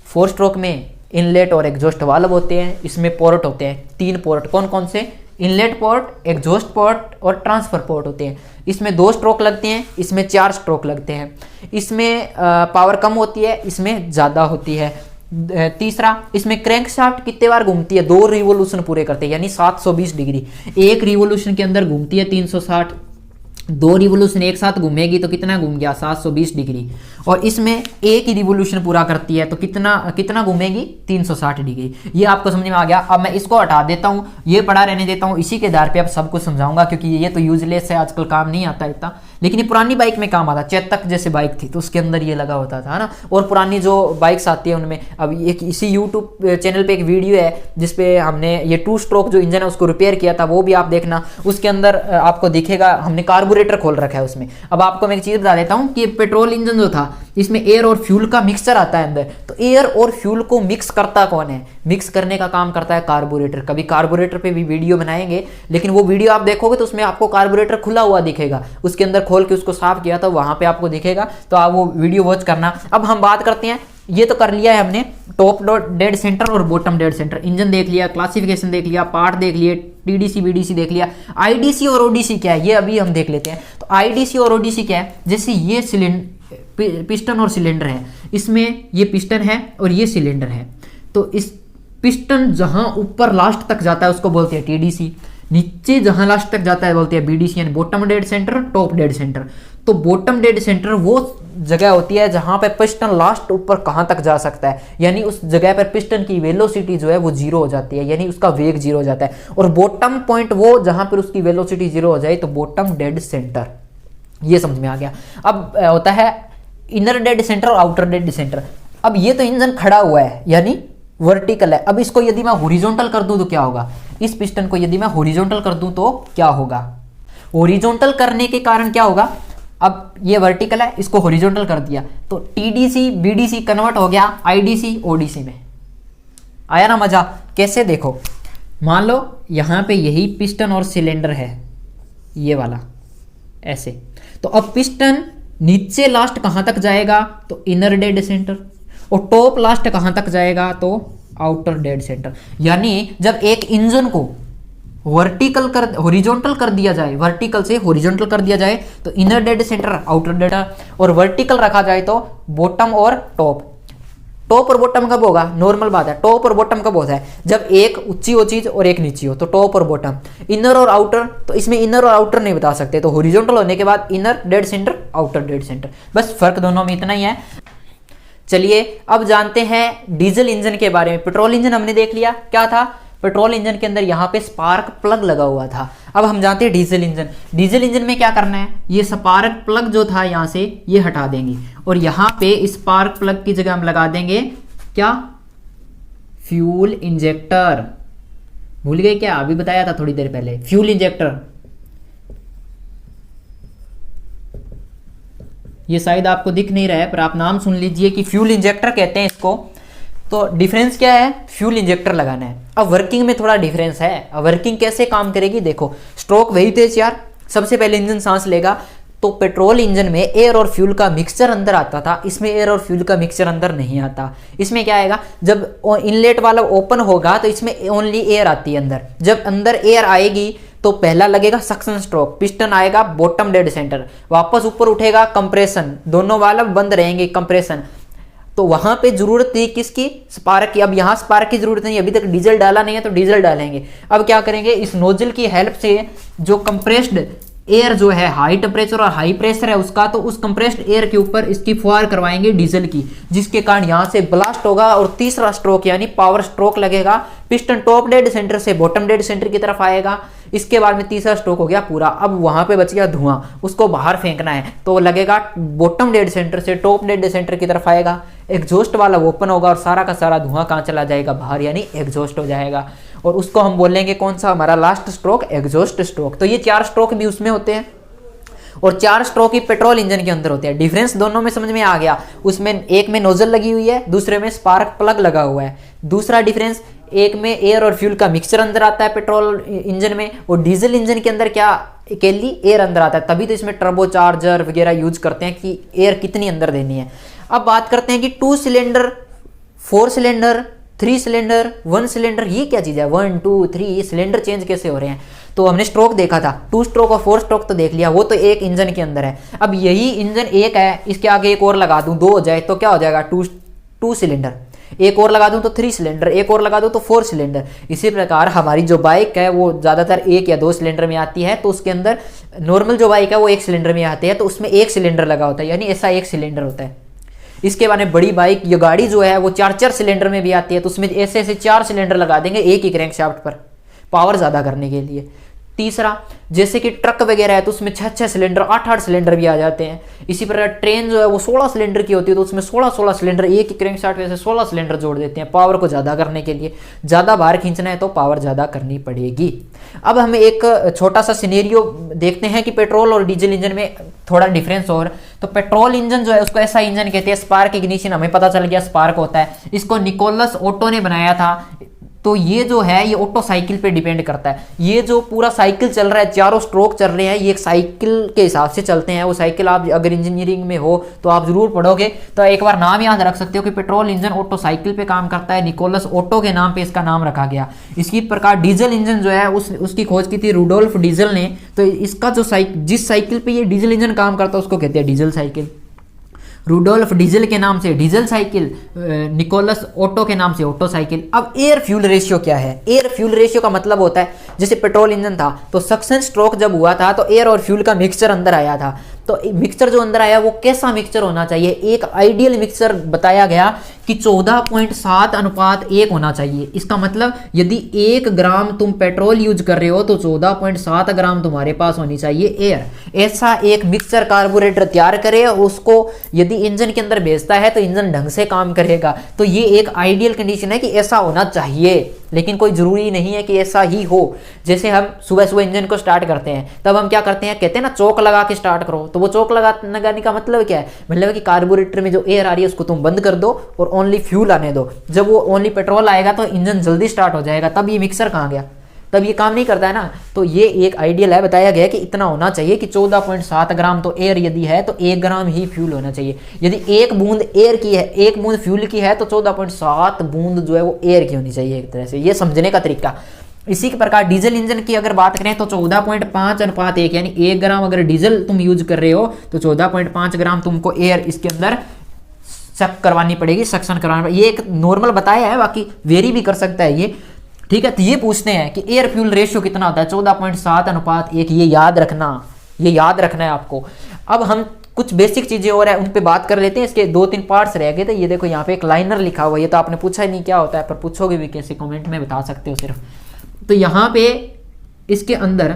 4 स्ट्रोक में इनलेट और एग्जॉस्ट वाल्व होते हैं, इसमें पोर्ट होते हैं 3 पोर्ट। कौन कौन से? इनलेट पोर्ट, एग्जॉस्ट पोर्ट और ट्रांसफर पोर्ट होते हैं। इसमें 2 स्ट्रोक लगते हैं, इसमें 4 स्ट्रोक लगते हैं। इसमें पावर कम होती है, इसमें ज़्यादा होती है। तीसरा, इसमें क्रैंकशाफ्ट कितने बार घूमती है? 2 रिवोल्यूशन पूरे करते हैं, यानी 720 डिग्री। एक रिवोल्यूशन के अंदर घूमती है 360, 2 रिवोल्यूशन एक साथ घूमेगी तो कितना घूम गया? 720 डिग्री। और इसमें एक ही रिवोल्यूशन पूरा करती है तो कितना घूमेगी? 360 डिग्री। ये आपको समझ में आ गया। अब मैं इसको हटा देता हूँ, ये पड़ा रहने देता हूँ, इसी के आधार पे अब सब कुछ समझाऊंगा, क्योंकि ये तो यूजलेस है, आजकल काम नहीं आता इतना, लेकिन ये पुरानी बाइक में काम आता। चेतक जैसे बाइक थी तो उसके अंदर ये लगा होता था, है ना। और पुरानी जो बाइक्स आती है उनमें, अब एक इसी यूट्यूब चैनल पे एक वीडियो है जिसपे हमने ये 2 स्ट्रोक जो इंजन है उसको रिपेयर किया था, वो भी आप देखना। उसके अंदर आपको दिखेगा हमने कार्बोरेटर खोल रखा है उसमें। अब आपको मैं एक चीज़ बता देता हूँ कि पेट्रोल इंजन जो था इसमें एयर और फ्यूल का मिक्सचर आता है अंदर, तो एयर और फ्यूल को मिक्स करता कौन है? मिक्स करने का काम करता है कार्बोरेटर। कभी कार्बोरेटर पे भी वीडियो बनाएंगे, लेकिन वो वीडियो आप देखोगे तो उसमें आपको कार्बोरेटर खुला हुआ दिखेगा, उसके अंदर खोल के उसको साफ किया तो वहां पे आपको दिखेगा, तो आप वो वीडियो वॉच करना। अब हम बात करते हैं, ये तो कर लिया है हमने टॉप डेड सेंटर और बॉटम डेड सेंटर। इंजन देख लिया, क्लासिफिकेशन देख लिया, पार्ट देख लिए, टीडीसी बीडीसी देख लिया। आईडीसी और ओडीसी क्या है ये अभी हम देख लेते हैं। तो आईडीसी और ओडीसी क्या है? जैसे ये पिस्टन और सिलेंडर है, इसमें ये पिस्टन है और ये सिलेंडर है, तो इस पिस्टन जहां ऊपर लास्ट तक जाता है उसको बोलते हैं टीडीसी, नीचे जहां लास्ट तक जाता है बोलते हैं बीडीसी, यानी bottom dead centre, top dead centre. तो बॉटम डेड सेंटर वो जगह होती है जहां पे पिस्टन लास्ट ऊपर कहां तक जा सकता है, यानी उस जगह पर पिस्टन की वेलोसिटी जो है वो 0 हो जाती है, यानी उसका वेग 0 हो जाता है। और बॉटम पॉइंट वो जहां पर उसकी वेलोसिटी 0 हो जाए तो बॉटम डेड सेंटर। ये समझ में आ गया। अब होता है इनर डेड सेंटर और आउटर डेड सेंटर। अब ये तो इंजन खड़ा हुआ है यानी वर्टिकल है। अब इसको यदि मैं हॉरिजॉन्टल कर दूं तो क्या होगा? इस पिस्टन को यदि मैं हॉरिजॉन्टल कर दूं तो क्या होगा? हॉरिजॉन्टल करने के कारण क्या होगा? अब ये वर्टिकल है, इसको हॉरिजॉन्टल कर दिया तो टीडीसी बीडीसी कन्वर्ट हो गया आईडीसी ओडीसी में। आया ना मजा? कैसे? देखो, मान लो यहां पे यही पिस्टन और सिलेंडर है, ये वाला ऐसे, तो अब पिस्टन नीचे लास्ट कहां तक जाएगा? तो इनर डेड सेंटर, और टॉप लास्ट कहां तक जाएगा? तो आउटर डेड सेंटर। यानी जब एक इंजन को हॉरिजॉन्टल कर दिया जाए, वर्टिकल से हॉरिजॉन्टल कर दिया जाए तो inner dead centre, outer dead, और वर्टिकल रखा जाए तो बॉटम और टॉप। टॉप और बॉटम कब होगा? नॉर्मल बात है, टॉप और बॉटम कब होता है? जब एक ऊंची हो चीज और एक नीची हो, तो टॉप और बॉटम। इनर और आउटर, तो इसमें इनर और आउटर नहीं बता सकते, तो हॉरिजॉन्टल होने के बाद inner dead centre, outer dead centre, बस फर्क दोनों में इतना ही है। चलिए अब जानते हैं डीजल इंजन के बारे में। पेट्रोल इंजन हमने देख लिया, क्या था? पेट्रोल इंजन के अंदर यहाँ पे स्पार्क प्लग लगा हुआ था। अब हम जानते हैं डीजल इंजन। डीजल इंजन में क्या करना है? ये स्पार्क प्लग जो था यहाँ से ये हटा देंगे, और यहाँ पे स्पार्क प्लग की जगह हम लगा देंगे क्या? Fuel injector. भूल गए क्या? अभी बताया था थोड़ी देर पहले, फ्यूल इंजेक्टर। ये शायद आपको दिख नहीं रहा है पर आप नाम सुन लीजिए कि फ्यूल इंजेक्टर कहते हैं इसको। तो डिफरेंस क्या है? फ्यूल इंजेक्टर लगाना है। अब वर्किंग में थोड़ा डिफरेंस है। अब वर्किंग कैसे काम करेगी? देखो, स्ट्रोक वही तेज यार। सबसे पहले इंजन सांस लेगा, तो पेट्रोल इंजन में एयर और फ्यूल का मिक्सचर अंदर आता था, इसमें एयर और फ्यूल का मिक्सचर अंदर नहीं आता। इसमें क्या आएगा? जब इनलेट वाला ओपन होगा तो इसमें ओनली एयर आती है अंदर। जब अंदर एयर आएगी तो पहला लगेगा सक्शन स्ट्रोक, पिस्टन आएगा बॉटम डेड सेंटर, वापस ऊपर उठेगा कंप्रेशन, दोनों वाल्व बंद रहेंगे, कंप्रेशन। तो वहां पे जरूरत थी किसकी? स्पार्क की। अब यहाँ स्पार्क की जरूरत नहीं, अभी तक डीजल डाला नहीं है तो डीजल डालेंगे। अब क्या करेंगे? इस नोजल की हेल्प से जो कंप्रेस्ड एयर जो है, हाई टेम्परेचर और हाई प्रेशर है उसका, तो उस कंप्रेस्ड एयर के ऊपर इसकी फुहार करवाएंगे डीजल की, जिसके कारण यहाँ से ब्लास्ट होगा और तीसरा स्ट्रोक यानी पावर स्ट्रोक लगेगा। पिस्टन टॉप डेड सेंटर से बॉटम डेड सेंटर की तरफ आएगा। इसके बाद में तीसरा स्ट्रोक हो गया पूरा। अब वहां पे बच गया धुआं, उसको बाहर फेंकना है तो लगेगा बॉटम डेड सेंटर से टॉप डेड सेंटर की तरफ आएगा। एग्जॉस्ट वाला ओपन होगा और सारा का सारा धुआं कहाँ चला जाएगा? बाहर, यानी एग्जॉस्ट हो जाएगा। और उसको हम बोलेंगे कौन सा? हमारा लास्ट स्ट्रोक, एग्जॉस्ट स्ट्रोक। तो ये 4 स्ट्रोक भी उसमें होते हैं और 4 स्ट्रोक ही पेट्रोल इंजन के अंदर होते हैं। डिफरेंस दोनों में समझ में आ गया। उसमें एक में नोजल लगी हुई है, दूसरे में स्पार्क प्लग लगा हुआ है। दूसरा डिफरेंस, एक में एयर और फ्यूल का मिक्सचर अंदर आता है पेट्रोल इंजन में, और डीजल इंजन के अंदर क्या? अकेली एयर अंदर आता है। तभी तो इसमें टर्बो चार्जर वगैरह यूज करते हैं कि एयर कितनी अंदर देनी है। अब बात करते हैं कि 2 सिलेंडर, 4 सिलेंडर, 3 सिलेंडर 1 सिलेंडर, ये क्या चीज़ है? 1 2 3 सिलेंडर चेंज कैसे हो रहे हैं? तो हमने स्ट्रोक देखा था, 2 स्ट्रोक और 4 स्ट्रोक तो देख लिया, वो तो एक इंजन के अंदर है। अब यही इंजन एक है, इसके आगे एक और लगा दूं 2 हो जाए तो क्या हो जाएगा? 2 सिलेंडर। एक और लगा दूं तो 3 सिलेंडर, एक और लगा दूं तो 4 सिलेंडर। इसी प्रकार हमारी जो बाइक है वो ज़्यादातर 1 या 2 सिलेंडर में आती है, तो उसके अंदर नॉर्मल जो बाइक है वो 1 सिलेंडर में आती है, तो उसमें 1 सिलेंडर लगा होता है, यानी ऐसा 1 सिलेंडर होता है। इसके बाद में बड़ी बाइक या गाड़ी जो है वो 4 सिलेंडर में भी आती है, तो उसमें ऐसे ऐसे 4 सिलेंडर लगा देंगे एक ही क्रैंकशाफ्ट पर, पावर ज़्यादा करने के लिए। तीसरा, जैसे कि ट्रक वगैरह है तो उसमें 6 सिलेंडर 8 सिलेंडर भी आ जाते हैं। इसी प्रकार ट्रेन जो है वो 16 सिलेंडर की होती है, तो उसमें 16 सिलेंडर, एक ही क्रैंकशाफ्ट में से 16 सिलेंडर जोड़ देते हैं पावर को ज़्यादा करने के लिए। ज़्यादा भार खींचना है तो पावर ज़्यादा करनी पड़ेगी। अब हम एक छोटा सा सिनेरियो देखते हैं कि पेट्रोल और डीजल इंजन में थोड़ा डिफरेंस और। तो पेट्रोल इंजन जो है उसको ऐसा इंजन कहते हैं, स्पार्क इग्निशन, हमें पता चल गया स्पार्क होता है। इसको निकोलस ओटो ने बनाया था। तो ये जो है ये ऑटो साइकिल पे डिपेंड करता है। ये जो पूरा साइकिल चल रहा है, चारों स्ट्रोक चल रहे हैं, ये एक साइकिल के हिसाब से चलते हैं। वो साइकिल आप अगर इंजीनियरिंग में हो तो आप जरूर पढ़ोगे, तो एक बार नाम याद रख सकते हो कि पेट्रोल इंजन ऑटो साइकिल पे काम करता है। निकोलस ओटो के नाम पे इसका नाम रखा गया। इसी प्रकार डीजल इंजन जो है उसकी खोज की थी रुडोल्फ डीजल ने। तो इसका जो जिस साइकिल पे ये डीजल इंजन काम करता है उसको कहते हैं डीजल साइकिल। रुडोल्फ डीजल के नाम से डीजल साइकिल, निकोलस ओटो के नाम से ऑटो साइकिल। अब एयर फ्यूल रेशियो क्या है? एयर फ्यूल रेशियो का मतलब होता है, जैसे पेट्रोल इंजन था तो सक्शन स्ट्रोक जब हुआ था तो एयर और फ्यूल का मिक्सचर अंदर आया था। तो मिक्सचर जो अंदर आया वो कैसा मिक्सचर होना चाहिए? एक आइडियल मिक्सचर बताया गया कि 14.7:1 होना चाहिए। इसका मतलब यदि 1 ग्राम तुम पेट्रोल यूज कर रहे हो तो 14.7 ग्राम तुम्हारे पास होनी चाहिए एयर। ऐसा एक मिक्सचर कार्बोरेटर तैयार करे, उसको यदि इंजन के अंदर भेजता है तो इंजन ढंग से काम करेगा। तो ये एक आइडियल कंडीशन है कि ऐसा होना चाहिए, लेकिन कोई जरूरी नहीं है कि ऐसा ही हो। जैसे हम सुबह सुबह इंजन को स्टार्ट करते हैं तब हम क्या करते हैं, कहते हैं ना चौक लगा के स्टार्ट करो। तो वो चौक लगाने का मतलब क्या है? मतलब कि कार्बोरेटर में जो एयर आ रही है उसको तुम बंद कर दो और ओनली फ्यूल आने दो। जब वो ओनली पेट्रोल आएगा तो इंजन जल्दी स्टार्ट हो जाएगा। तब ये मिक्सर कहाँ गया? तब ये काम नहीं करता है ना। तो ये एक आइडियल है, बताया गया कि इतना होना चाहिए कि 14.7 ग्राम तो एयर यदि है तो 1 ग्राम ही फ्यूल होना चाहिए। यदि 1 बूंद एयर की है, 1 बूंद फ्यूल की है तो 14.7 बूंद जो है वो एयर की होनी चाहिए। एक तरह से ये समझने का तरीका। इसी के प्रकार डीजल इंजन की अगर बात करें तो 14.5:1, यानी 1 ग्राम अगर डीजल तुम यूज कर रहे हो तो 14.5 ग्राम तुमको एयर इसके अंदर सक करवानी पड़ेगी, सक्शन करवाना पड़ेगी। ये एक नॉर्मल बताया है, बाकी वेरी भी कर सकता है ये, ठीक है। तो ये पूछते हैं कि एयर फ्यूल रेशियो कितना होता है? 14.7:1। ये याद रखना है आपको। अब हम कुछ बेसिक चीजें और है उन पे बात कर लेते हैं। इसके 2-3 पार्ट्स रह गए थे। ये देखो यहाँ पे एक लाइनर लिखा हुआ है, ये तो आपने पूछा ही नहीं क्या होता है, पर पूछोगे भी कैसे, कमेंट में बता सकते हो सिर्फ। तो यहाँ पे इसके अंदर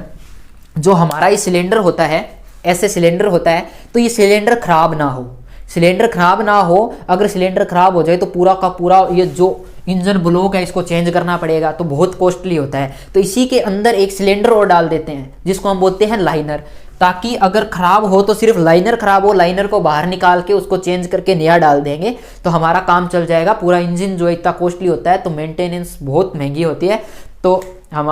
जो हमारा ये सिलेंडर होता है, ऐसे सिलेंडर होता है, तो ये सिलेंडर खराब ना हो। सिलेंडर खराब ना हो, अगर सिलेंडर खराब हो जाए तो पूरा का पूरा ये जो इंजन ब्लॉक है इसको चेंज करना पड़ेगा, तो बहुत कॉस्टली होता है। तो इसी के अंदर एक सिलेंडर और डाल देते हैं जिसको हम बोलते हैं लाइनर, ताकि अगर खराब हो तो सिर्फ लाइनर खराब हो, लाइनर को बाहर निकाल के उसको चेंज करके नया डाल देंगे तो हमारा काम चल जाएगा। पूरा इंजन जो इतना कॉस्टली होता है तो मेंटेनेंस बहुत महंगी होती है, तो हम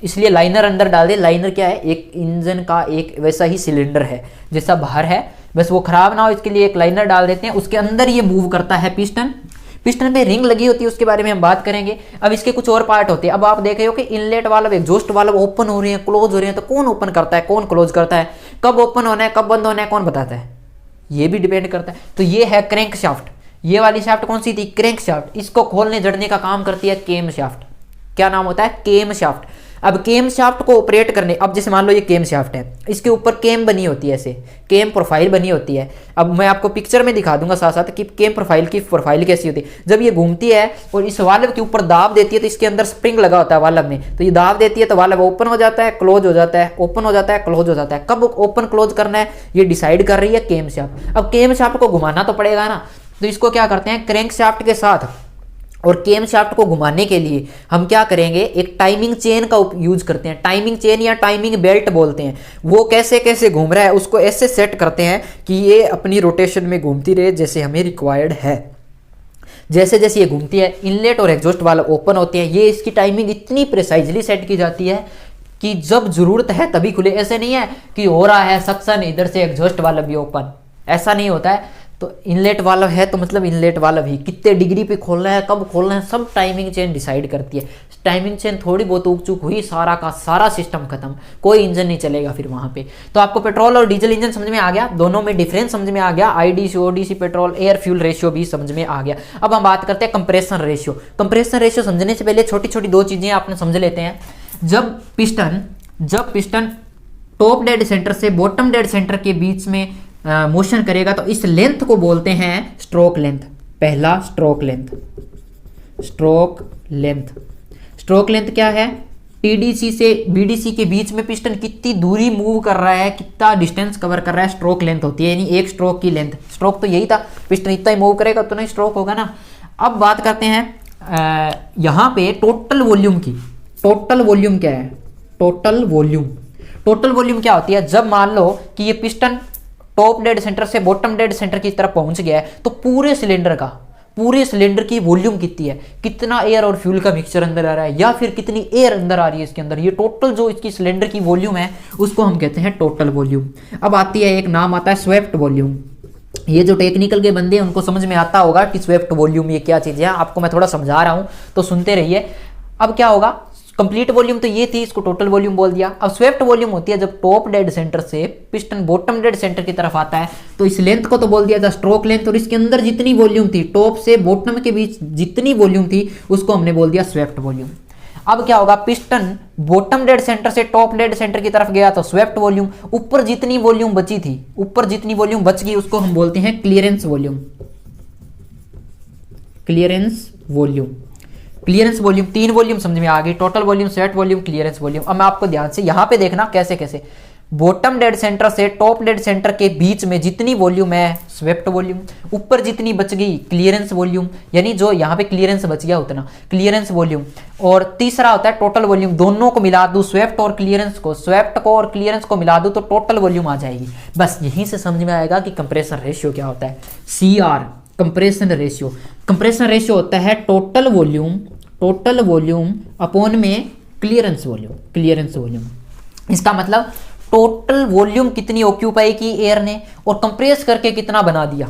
इसलिए लाइनर अंदर डाल दें। लाइनर क्या है? एक इंजन का एक वैसा ही सिलेंडर है जैसा बाहर है, बस वो खराब ना हो इसके लिए एक लाइनर डाल देते हैं। उसके अंदर ये मूव करता है पिस्टन। पिस्टन पे रिंग लगी होती है, उसके बारे में हम बात करेंगे। अब इसके कुछ और पार्ट होते हैं। अब आप देख रहे हो कि inlet valve, exhaust valve open हो रहे हैं, क्लोज हो रहे हैं, तो कौन ओपन करता है, कौन क्लोज करता है, कब ओपन होना है, कब बंद होना है, कौन बताता है? ये भी डिपेंड करता है। तो ये है क्रैंक शाफ्ट। ये वाली शाफ्ट कौन सी थी? Crank shaft. इसको खोलने जड़ने का काम करती है केम शाफ्ट। क्या नाम होता है? केम शाफ्ट। अब केम शाफ्ट को ऑपरेट करने, अब जैसे मान लो ये केम शाफ्ट है, इसके ऊपर केम बनी होती है, ऐसे केम प्रोफाइल बनी होती है। अब मैं आपको पिक्चर में दिखा दूंगा साथ साथ कि केम प्रोफाइल की प्रोफाइल कैसी होती है। जब ये घूमती है और इस वाल्व के ऊपर दाब देती है तो इसके अंदर स्प्रिंग लगा होता है वाल्व में, तो ये दाब देती है तो वाल्व ओपन हो जाता है, क्लोज हो जाता है, ओपन हो जाता है, क्लोज हो जाता है। कब ओपन क्लोज करना है ये डिसाइड कर रही है केम शाफ्ट। अब केम शाफ्ट को घुमाना तो पड़ेगा ना, तो इसको क्या करते हैं, क्रैंक शाफ्ट के साथ और केम शाफ्ट को घुमाने के लिए हम क्या करेंगे, एक टाइमिंग चेन का यूज करते हैं। टाइमिंग चेन या टाइमिंग बेल्ट बोलते हैं। वो कैसे कैसे घूम रहा है उसको ऐसे सेट करते हैं कि ये अपनी रोटेशन में घूमती रहे जैसे हमें रिक्वायर्ड है। जैसे जैसे ये घूमती है, इनलेट और एग्जॉस्ट वाल्व ओपन होते हैं। ये इसकी टाइमिंग इतनी प्रिसाइजली सेट की जाती है कि जब जरूरत है तभी खुले। ऐसे नहीं है कि हो रहा है सक्शन, इधर से एग्जॉस्ट वाल्व भी ओपन, ऐसा नहीं होता है। तो इनलेट वाल्व है तो मतलब इनलेट वाल्व ही, कितने डिग्री पे खोलना है, कब खोलना है, सब टाइमिंग चेन डिसाइड करती है। टाइमिंग चेन थोड़ी बहुत ऊक चूक हुई, सारा का सारा सिस्टम खत्म, कोई इंजन नहीं चलेगा फिर वहां पे। तो आपको पेट्रोल और डीजल इंजन समझ में आ गया, दोनों में डिफरेंस समझ में आ गया, IDC ODC petrol air fuel ratio भी समझ में आ गया। अब हम बात करते हैं कंप्रेशन रेशियो। कंप्रेशन रेशियो समझने से पहले छोटी छोटी दो चीजें आपने समझ लेते हैं। जब पिस्टन टॉप डेड सेंटर से बॉटम डेड सेंटर के बीच में मोशन करेगा तो इस लेंथ को बोलते हैं स्ट्रोक लेंथ। पहला स्ट्रोक लेंथ क्या है? टीडीसी से बीडीसी के बीच में पिस्टन कितनी दूरी मूव कर रहा है, कितना डिस्टेंस कवर कर रहा है, स्ट्रोक लेंथ होती है, यानी एक स्ट्रोक की लेंथ। स्ट्रोक तो यही था, पिस्टन इतना ही मूव करेगा तो नहीं स्ट्रोक होगा ना। अब बात करते हैं यहां पे टोटल वॉल्यूम की। टोटल वॉल्यूम क्या है? टोटल वॉल्यूम क्या होती है? जब मान लो कि ये पिस्टन टॉप डेड सेंटर से बॉटम डेड सेंटर की तरफ पहुंच गया है तो पूरे सिलेंडर की वॉल्यूम कितनी है, कितना एयर और फ्यूल का मिक्सचर अंदर आ रहा है, या फिर कितनी एयर अंदर आ रही है इसके अंदर, ये टोटल जो इसकी सिलेंडर की वॉल्यूम है उसको हम कहते हैं टोटल वॉल्यूम। अब आती है एक नाम आता है स्वेप्ट वॉल्यूम। ये जो टेक्निकल के बंदे हैं उनको समझ में आता होगा कि स्वेप्ट वॉल्यूम ये क्या चीज है, आपको मैं थोड़ा समझा रहा हूं तो सुनते रहिए। अब क्या होगा, कंप्लीट वॉल्यूम तो ये थी, इसको टोटल वॉल्यूम बोल दिया। अब स्वेप्ट वॉल्यूम होती है जब टॉप डेड सेंटर से पिस्टन बॉटम डेड सेंटर की तरफ आता है तो इस लेंथ को तो बोल दिया था स्ट्रोक लेंथ, और इसके अंदर जितनी वॉल्यूम थी, टॉप से बॉटम के बीच जितनी वॉल्यूम थी उसको हमने बोल दिया स्वेप्ट वॉल्यूम। अब क्या होगा, पिस्टन बॉटम डेड सेंटर से टॉप डेड सेंटर की तरफ गया तो स्वेप्ट वॉल्यूम, ऊपर जितनी वॉल्यूम बची थी, ऊपर जितनी वॉल्यूम बच गई उसको हम बोलते हैं क्लियरेंस वॉल्यूम। क्लियरेंस वॉल्यूम, तीन वॉल्यूम समझ में आ गई, total volume, swept volume, clearance volume. अब मैं आपको ध्यान से यहां पे देखना कैसे कैसे, बॉटम डेड सेंटर से टॉप डेड सेंटर के बीच में जितनी वॉल्यूम है स्वेप्ट वॉल्यूम, ऊपर जितनी बच गई क्लियरेंस वॉल्यूम, यानी जो यहाँ पे क्लियरेंस बच गया उतना क्लियरेंस वॉल्यूम, और तीसरा होता है टोटल वॉल्यूम। दोनों को मिला दूं, स्वेप्ट और क्लियरेंस को, स्वेप्ट को और क्लियरेंस को मिला दूं तो टोटल वॉल्यूम आ जाएगी। बस यहीं से समझ में आएगा कि कंप्रेशन रेशियो क्या होता है। CR कंप्रेशन रेशियो होता है टोटल वॉल्यूम अपॉन में क्लियरेंस वॉल्यूम। इसका मतलब टोटल वॉल्यूम कितनी ऑक्यूपाई की एयर ने और कंप्रेस करके कितना बना दिया।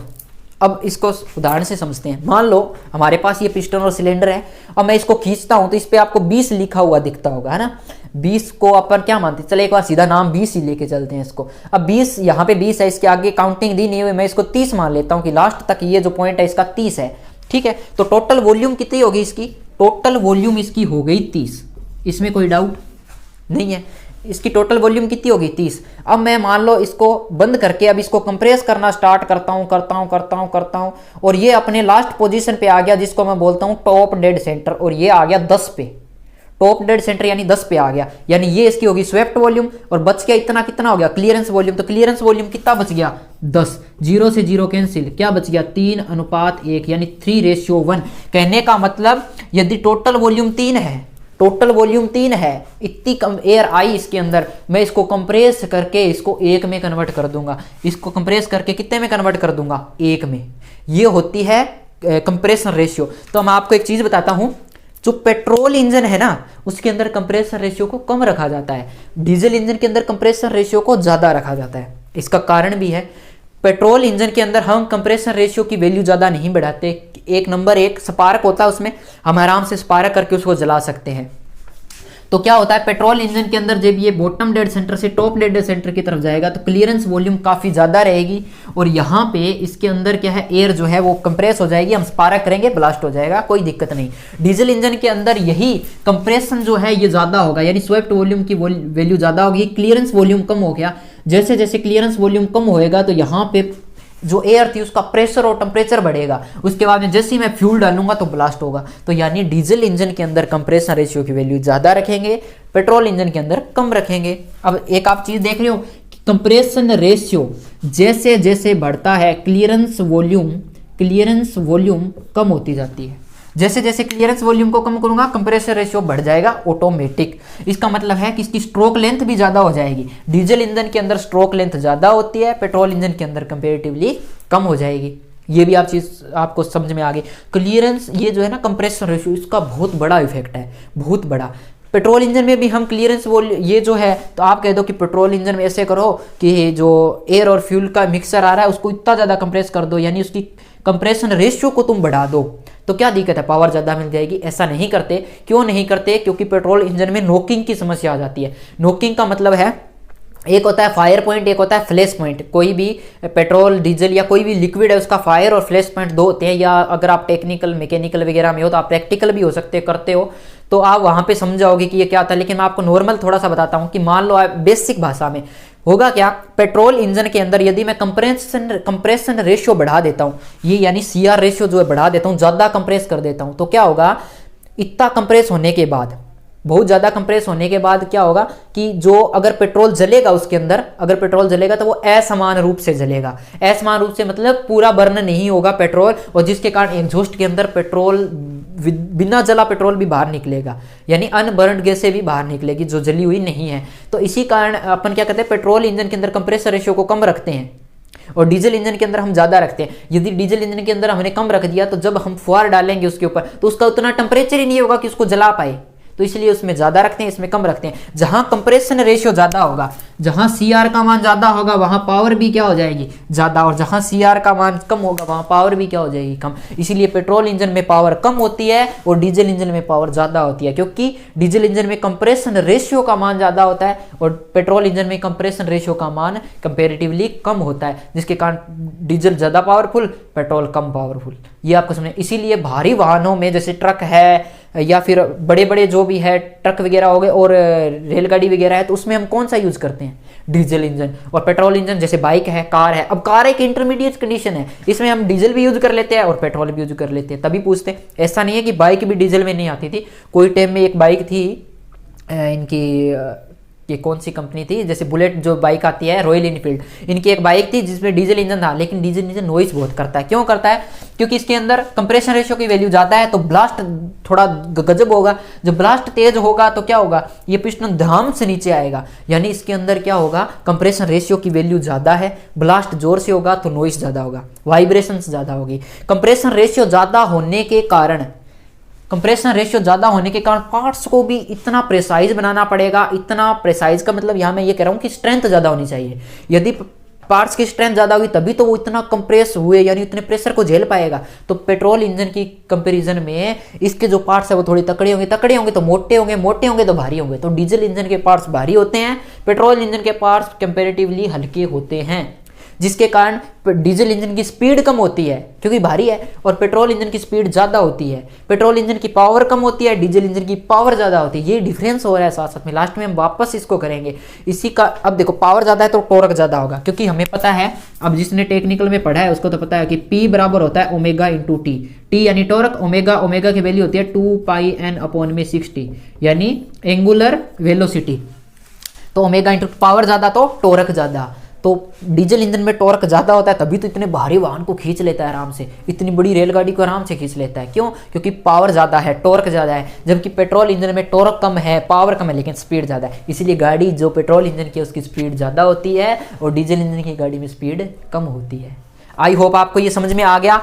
अब इसको उदाहरण से समझते हैं। मान लो हमारे पास ये पिस्टन और सिलेंडर है और मैं इसको खींचता हूं तो इस पे आपको 20 लिखा हुआ दिखता होगा, है ना। 20 को अपन क्या मानते हैं, चले एक बार सीधा नाम 20 ही लेके चलते हैं इसको। अब 20 यहाँ पे 20 है, इसके आगे काउंटिंग दी नहीं हुई, मैं इसको 30 मान लेता हूँ कि लास्ट तक ये जो पॉइंट है इसका 30 है, ठीक है। तो टोटल वॉल्यूम कितनी होगी इसकी, टोटल वॉल्यूम इसकी हो गई 30, इसमें कोई डाउट नहीं है। इसकी टोटल वॉल्यूम कितनी होगी 30। अब मैं मान लो इसको बंद करके अब इसको कंप्रेस करना स्टार्ट करता हूं और ये अपने लास्ट पोजीशन पे आ गया जिसको मैं बोलता हूं टॉप डेड सेंटर, और ये आ गया 10 पे, टॉप डेड सेंटर यानी 10 पे आ गया, यानी ये इसकी होगी स्वेप्ट वॉल्यूम, और बच गया इतना, कितना हो गया क्लियरेंस वॉल्यूम। तो क्लियरेंस वॉल्यूम कितना बच गया 10, 0 से 0 कैंसिल, क्या बच गया 3:1 यानी 3:1। कहने का मतलब यदि टोटल वॉल्यूम 3 है, इतनी कम एयर आई इसके अंदर, मैं इसको कंप्रेस करके इसको 1 में कन्वर्ट कर दूंगा, इसको कंप्रेस करके कितने में कन्वर्ट कर दूंगा 1 में। ये होती है कंप्रेशन रेशियो। तो मैं आपको एक चीज बताता हूं, जो पेट्रोल इंजन है ना उसके अंदर कंप्रेशन रेशियो को कम रखा जाता है, डीजल इंजन के अंदर कंप्रेशन रेशियो को ज्यादा रखा जाता है। इसका कारण भी है, पेट्रोल इंजन के अंदर हम कंप्रेशन रेशियो की वैल्यू ज्यादा नहीं बढ़ाते। एक नंबर एक स्पार्क होता है उसमें, हम आराम से स्पार्क करके उसको जला सकते हैं। तो क्या होता है पेट्रोल इंजन के अंदर जब ये बॉटम डेड सेंटर से टॉप डेड सेंटर की तरफ जाएगा तो क्लियरेंस वॉल्यूम काफी ज्यादा रहेगी, और यहाँ पे इसके अंदर क्या है एयर जो है वो कंप्रेस हो जाएगी, हम स्पार्क करेंगे ब्लास्ट हो जाएगा, कोई दिक्कत नहीं। डीजल इंजन के अंदर यही कंप्रेशन जो है ये ज्यादा होगा, यानी स्वेप्ट वॉल्यूम की वैल्यू ज्यादा होगी, क्लियरेंस वॉल्यूम कम हो गया। जैसे जैसे क्लियरेंस वॉल्यूम कम होएगा तो यहाँ पे जो एयर थी उसका प्रेशर और टेम्परेचर बढ़ेगा, उसके बाद में जैसे ही मैं फ्यूल डालूंगा तो ब्लास्ट होगा। तो यानी डीजल इंजन के अंदर कंप्रेशन रेशियो की वैल्यू ज्यादा रखेंगे, पेट्रोल इंजन के अंदर कम रखेंगे। अब एक आप चीज देख रहे हो कि कंप्रेशन रेशियो जैसे जैसे बढ़ता है क्लियरेंस वॉल्यूम कम होती जाती है। जैसे जैसे क्लियरेंस वॉल्यूम को कम करूंगा कंप्रेशन रेशियो बढ़ जाएगा ऑटोमेटिक। इसका मतलब है कि इसकी स्ट्रोक लेंथ भी ज्यादा हो जाएगी। डीजल इंजन के अंदर स्ट्रोक लेंथ ज्यादा होती है, पेट्रोल इंजन के अंदर कंपेरेटिवली कम हो जाएगी। ये भी आप चीज आपको समझ में आ गई। क्लियरेंस ये जो है ना कंप्रेशन रेशियो, इसका बहुत बड़ा इफेक्ट है, बहुत बड़ा। पेट्रोल इंजन में भी हम क्लियरेंस बोल ये जो है, तो आप कह दो कि पेट्रोल इंजन में ऐसे करो कि जो एयर और फ्यूल का मिक्सर आ रहा है उसको इतना ज़्यादा कंप्रेस कर दो, यानी उसकी कंप्रेशन रेशियो को तुम बढ़ा दो, तो क्या दिक्कत है, पावर ज़्यादा मिल जाएगी। ऐसा नहीं करते। क्यों नहीं करते? क्योंकि पेट्रोल इंजन में नोकिंग की समस्या आ जाती है। नोकिंग का मतलब है, एक होता है फायर पॉइंट, एक होता है फ्लैश पॉइंट। कोई भी पेट्रोल डीजल या कोई भी लिक्विड है उसका फायर और फ्लैश पॉइंट दो होते हैं, या अगर आप टेक्निकल मैकेनिकल वगैरह में हो तो आप प्रैक्टिकल भी हो सकते करते हो, तो आप वहाँ पे समझाओगे कि ये क्या होता है। लेकिन मैं आपको नॉर्मल थोड़ा सा बताता हूँ कि मान लो आप बेसिक भाषा में होगा क्या, पेट्रोल इंजन के अंदर यदि मैं कंप्रेशन रेशियो बढ़ा देता हूँ, ये यानी सीआर रेशियो जो है बढ़ा देता हूँ, ज़्यादा कंप्रेस कर देता हूँ, तो क्या होगा, इतना कंप्रेस होने के बाद, बहुत ज़्यादा कंप्रेस होने के बाद क्या होगा कि जो अगर पेट्रोल जलेगा उसके अंदर, अगर पेट्रोल जलेगा तो वो असमान रूप से जलेगा। असमान रूप से मतलब पूरा बर्न नहीं होगा पेट्रोल, और जिसके कारण एग्जॉस्ट के अंदर पेट्रोल, बिना जला पेट्रोल भी बाहर निकलेगा, यानी अनबर्नड गैसें भी बाहर निकलेगी जो जली हुई नहीं है। तो इसी कारण अपन क्या कहते हैं, पेट्रोल इंजन के अंदर कंप्रेसर रेशियो को कम रखते हैं और डीजल इंजन के अंदर हम ज़्यादा रखते हैं। यदि डीजल इंजन के अंदर हमने कम रख दिया तो जब हम फुहार डालेंगे उसके ऊपर तो उसका उतना टेम्परेचर ही नहीं होगा कि उसको जला पाए, तो इसलिए उसमें ज़्यादा रखते हैं, इसमें कम रखते हैं। जहां कंप्रेशन रेशियो ज़्यादा होगा, जहां सीआर का मान ज़्यादा होगा वहां पावर भी क्या हो जाएगी, ज़्यादा, और जहां सीआर का मान कम होगा वहां पावर भी क्या हो जाएगी, कम। इसीलिए पेट्रोल इंजन में पावर कम होती है और डीजल इंजन में पावर ज़्यादा होती है, क्योंकि डीजल इंजन में कंप्रेशन रेशियो का मान ज़्यादा होता है और पेट्रोल इंजन में कंप्रेशन रेशियो का मान कंपेरेटिवली कम होता है, जिसके कारण डीजल ज़्यादा पावरफुल, पेट्रोल कम पावरफुल। ये आपको समझे। इसीलिए भारी वाहनों में जैसे ट्रक है या फिर बड़े बड़े जो भी है ट्रक वगैरह हो गए और रेलगाड़ी वगैरह है, तो उसमें हम कौन सा यूज़ करते हैं, डीजल इंजन। और पेट्रोल इंजन जैसे बाइक है, कार है, अब कार एक इंटरमीडिएट कंडीशन है, इसमें हम डीजल भी यूज कर लेते हैं और पेट्रोल भी यूज कर लेते हैं। तभी पूछते हैं, ऐसा नहीं है कि बाइक भी डीजल में नहीं आती थी। कोई टाइम में एक बाइक थी इनकी, ये कौन सी कंपनी थी, जैसे बुलेट जो बाइक आती है रॉयल इनफील्ड, इनकी एक बाइक थी जिसमें डीजल इंजन था, लेकिन डीजल इंजन नॉइस बहुत करता है। क्यों करता है? क्योंकि इसके अंदर कंप्रेशन रेशियो की वैल्यू ज़्यादा है, तो ब्लास्ट थोड़ा गजब होगा। जब ब्लास्ट तेज होगा तो क्या होगा, ये पिस्टन ध्यान से नीचे आएगा, यानी इसके अंदर क्या होगा, कंप्रेशन रेशियो की वैल्यू ज़्यादा है, ब्लास्ट जोर से होगा तो नॉइस ज़्यादा होगा, वाइब्रेशन ज़्यादा होगी। कंप्रेशन रेशियो ज़्यादा होने के कारण, कंप्रेशन रेशियो ज़्यादा होने के कारण पार्ट्स को भी इतना प्रेसाइज बनाना पड़ेगा। इतना प्रेसाइज का मतलब यहाँ मैं ये कह रहा हूँ कि स्ट्रेंथ ज़्यादा होनी चाहिए। यदि पार्ट्स की स्ट्रेंथ ज़्यादा होगी तभी तो वो इतना कंप्रेस हुए, यानी इतने प्रेशर को झेल पाएगा। तो पेट्रोल इंजन की कंपैरिजन में इसके जो पार्ट्स है वो थोड़ी तकड़े होंगे तो मोटे होंगे, मोटे होंगे तो भारी होंगे। तो डीजल इंजन के पार्ट्स भारी होते हैं, पेट्रोल इंजन के पार्ट्स कंपेरेटिवली हल्के होते हैं, जिसके कारण डीजल इंजन की स्पीड कम होती है क्योंकि भारी है, और पेट्रोल इंजन की स्पीड ज़्यादा होती है। पेट्रोल इंजन की पावर कम होती है, डीजल इंजन की पावर ज़्यादा होती है। ये डिफरेंस हो रहा है साथ साथ में, लास्ट में हम वापस इसको करेंगे इसी का। अब देखो, पावर ज़्यादा है तो टॉर्क ज़्यादा होगा, क्योंकि हमें पता है, अब जिसने टेक्निकल में पढ़ा है उसको तो पता है कि P बराबर होता है ओमेगा इंटू टी। टी यानी टॉर्क, ओमेगा, ओमेगा की वैल्यू होती है 2πn/60, यानी एंगुलर वेलोसिटी। तो ओमेगा इंटू पावर ज़्यादा तो टॉर्क ज़्यादा। तो डीजल इंजन में टॉर्क ज़्यादा होता है, तभी तो इतने भारी वाहन को खींच लेता है आराम से, इतनी बड़ी रेलगाड़ी को आराम से खींच लेता है। क्यों? क्योंकि पावर ज़्यादा है, टॉर्क ज़्यादा है। जबकि पेट्रोल इंजन में टॉर्क कम है, पावर कम है, लेकिन स्पीड ज़्यादा है। इसीलिए गाड़ी जो पेट्रोल इंजन की है उसकी स्पीड ज़्यादा होती है और डीजल इंजन की गाड़ी में स्पीड कम होती है। आई होप आपको ये समझ में आ गया।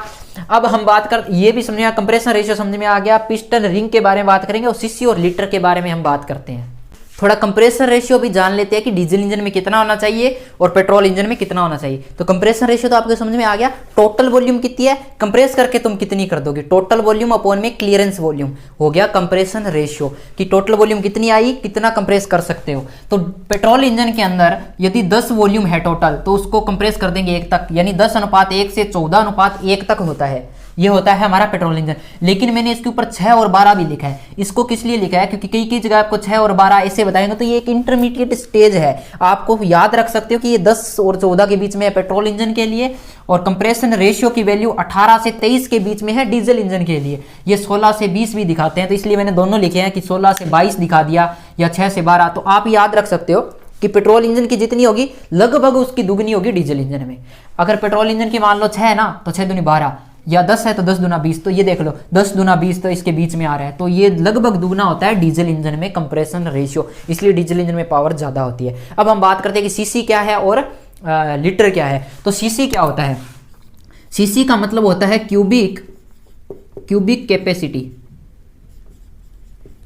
अब हम बात कर, ये भी समझ में आ, कंप्रेशन रेशियो समझ में आ गया। पिस्टन रिंग के बारे में बात करेंगे और सीसी और लीटर के बारे में हम बात करते हैं। थोड़ा कंप्रेसर रेशियो भी जान लेते हैं कि डीजल इंजन में कितना होना चाहिए और पेट्रोल इंजन में कितना होना चाहिए। तो कंप्रेसर रेशियो तो आपको समझ में आ गया। टोटल वॉल्यूम कितनी है, कंप्रेस करके तुम कितनी कर दोगे, टोटल वॉल्यूम अपॉन में क्लियरेंस वॉल्यूम हो गया कंप्रेशन रेशियो, कि टोटल वॉल्यूम कितनी आई, कितना कंप्रेस कर सकते हो। तो पेट्रोल इंजन के अंदर यदि 10 वॉल्यूम है टोटल, तो उसको कंप्रेस कर देंगे 1 तक, यानी 10:1 से 14:1 तक होता है। ये होता है हमारा पेट्रोल इंजन। लेकिन मैंने इसके ऊपर 6 और 12 भी लिखा है। इसको किस लिए लिखा है, क्योंकि कई कई जगह आपको 6 और 12 ऐसे बताएंगे, तो ये एक इंटरमीडिएट स्टेज है। आपको याद रख सकते हो कि ये 10 और 14 के बीच में है पेट्रोल इंजन के लिए, और कंप्रेशन रेशियो की वैल्यू 18 से 23 के बीच में है डीजल इंजन के लिए। ये 16 से 20 भी दिखाते हैं, तो इसलिए मैंने दोनों लिखे हैं कि 16 से 22 दिखा दिया या 6 से 12। तो आप याद रख सकते हो कि पेट्रोल इंजन की जितनी होगी लगभग उसकी दुगनी होगी डीजल इंजन में। अगर पेट्रोल इंजन की मान लो 6 है ना, तो 6 दूनी 12, या 10 है तो 10 दूना 20। तो ये देख लो 10 दूना 20 तो इसके बीच में आ रहा है, तो ये लगभग दुगना होता है डीजल इंजन में कंप्रेशन रेशियो। इसलिए डीजल इंजन में पावर ज़्यादा होती है। अब हम बात करते हैं कि सीसी क्या है और लीटर क्या है। तो सीसी क्या होता है, सीसी का मतलब होता है cubic capacity.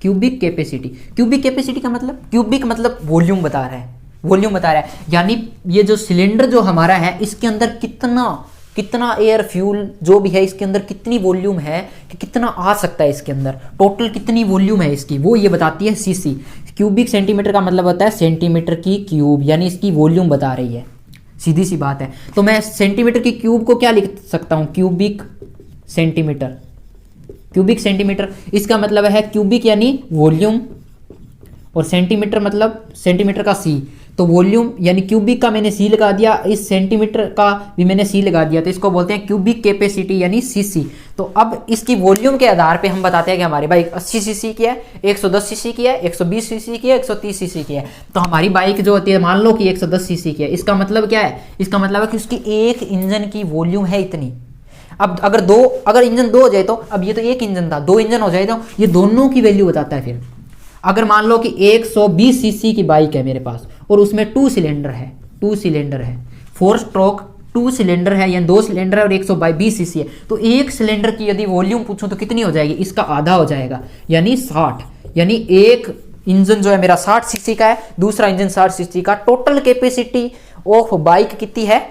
Cubic capacity. Cubic capacity का मतलब, क्यूबिक मतलब वॉल्यूम बता रहा है, वॉल्यूम बता रहा है, यानी ये जो सिलेंडर जो हमारा है इसके अंदर कितना एयर फ्यूल जो भी है इसके अंदर कितनी वॉल्यूम है कि कितना आ सकता है इसके अंदर, टोटल कितनी वॉल्यूम है इसकी, वो ये बताती है सीसी। क्यूबिक सेंटीमीटर का मतलब होता है सेंटीमीटर की क्यूब, यानी इसकी वॉल्यूम बता रही है, सीधी सी बात है। तो मैं सेंटीमीटर की क्यूब को क्या लिख सकता हूँ, क्यूबिक सेंटीमीटर। क्यूबिक सेंटीमीटर इसका मतलब है क्यूबिक यानी वॉल्यूम और सेंटीमीटर मतलब सेंटीमीटर का सी, तो वॉल्यूम यानी क्यूबिक का मैंने सी लगा दिया, इस सेंटीमीटर का भी मैंने सी लगा दिया, तो इसको बोलते हैं क्यूबिक कैपेसिटी यानी सीसी। तो अब इसकी वॉल्यूम के आधार पे हम बताते हैं कि हमारी बाइक 80 सीसी की है, 110 सीसी की है, 120 सीसी की है, 130 सीसी की है। तो हमारी बाइक जो होती है मान लो कि 110 सीसी की है, इसका मतलब क्या है, इसका मतलब है कि उसकी एक इंजन की वॉल्यूम है इतनी। अब अगर इंजन दो हो जाए, तो अब ये तो एक इंजन था, दो इंजन हो जाए तो ये दोनों की वैल्यू बताता है। फिर अगर मान लो कि 120 सीसी की बाइक है मेरे पास और उसमें 2 सिलेंडर है, 4 स्ट्रोक 2 सिलेंडर है, यानी 2 सिलेंडर है और 120 सीसी है, तो एक सिलेंडर की यदि वॉल्यूम पूछूं तो कितनी हो जाएगी, इसका आधा हो जाएगा, यानी 60। यानी एक इंजन जो है मेरा 60 सीसी का है, दूसरा इंजन 60 सीसी का, टोटल कैपेसिटी ऑफ बाइक कितनी है,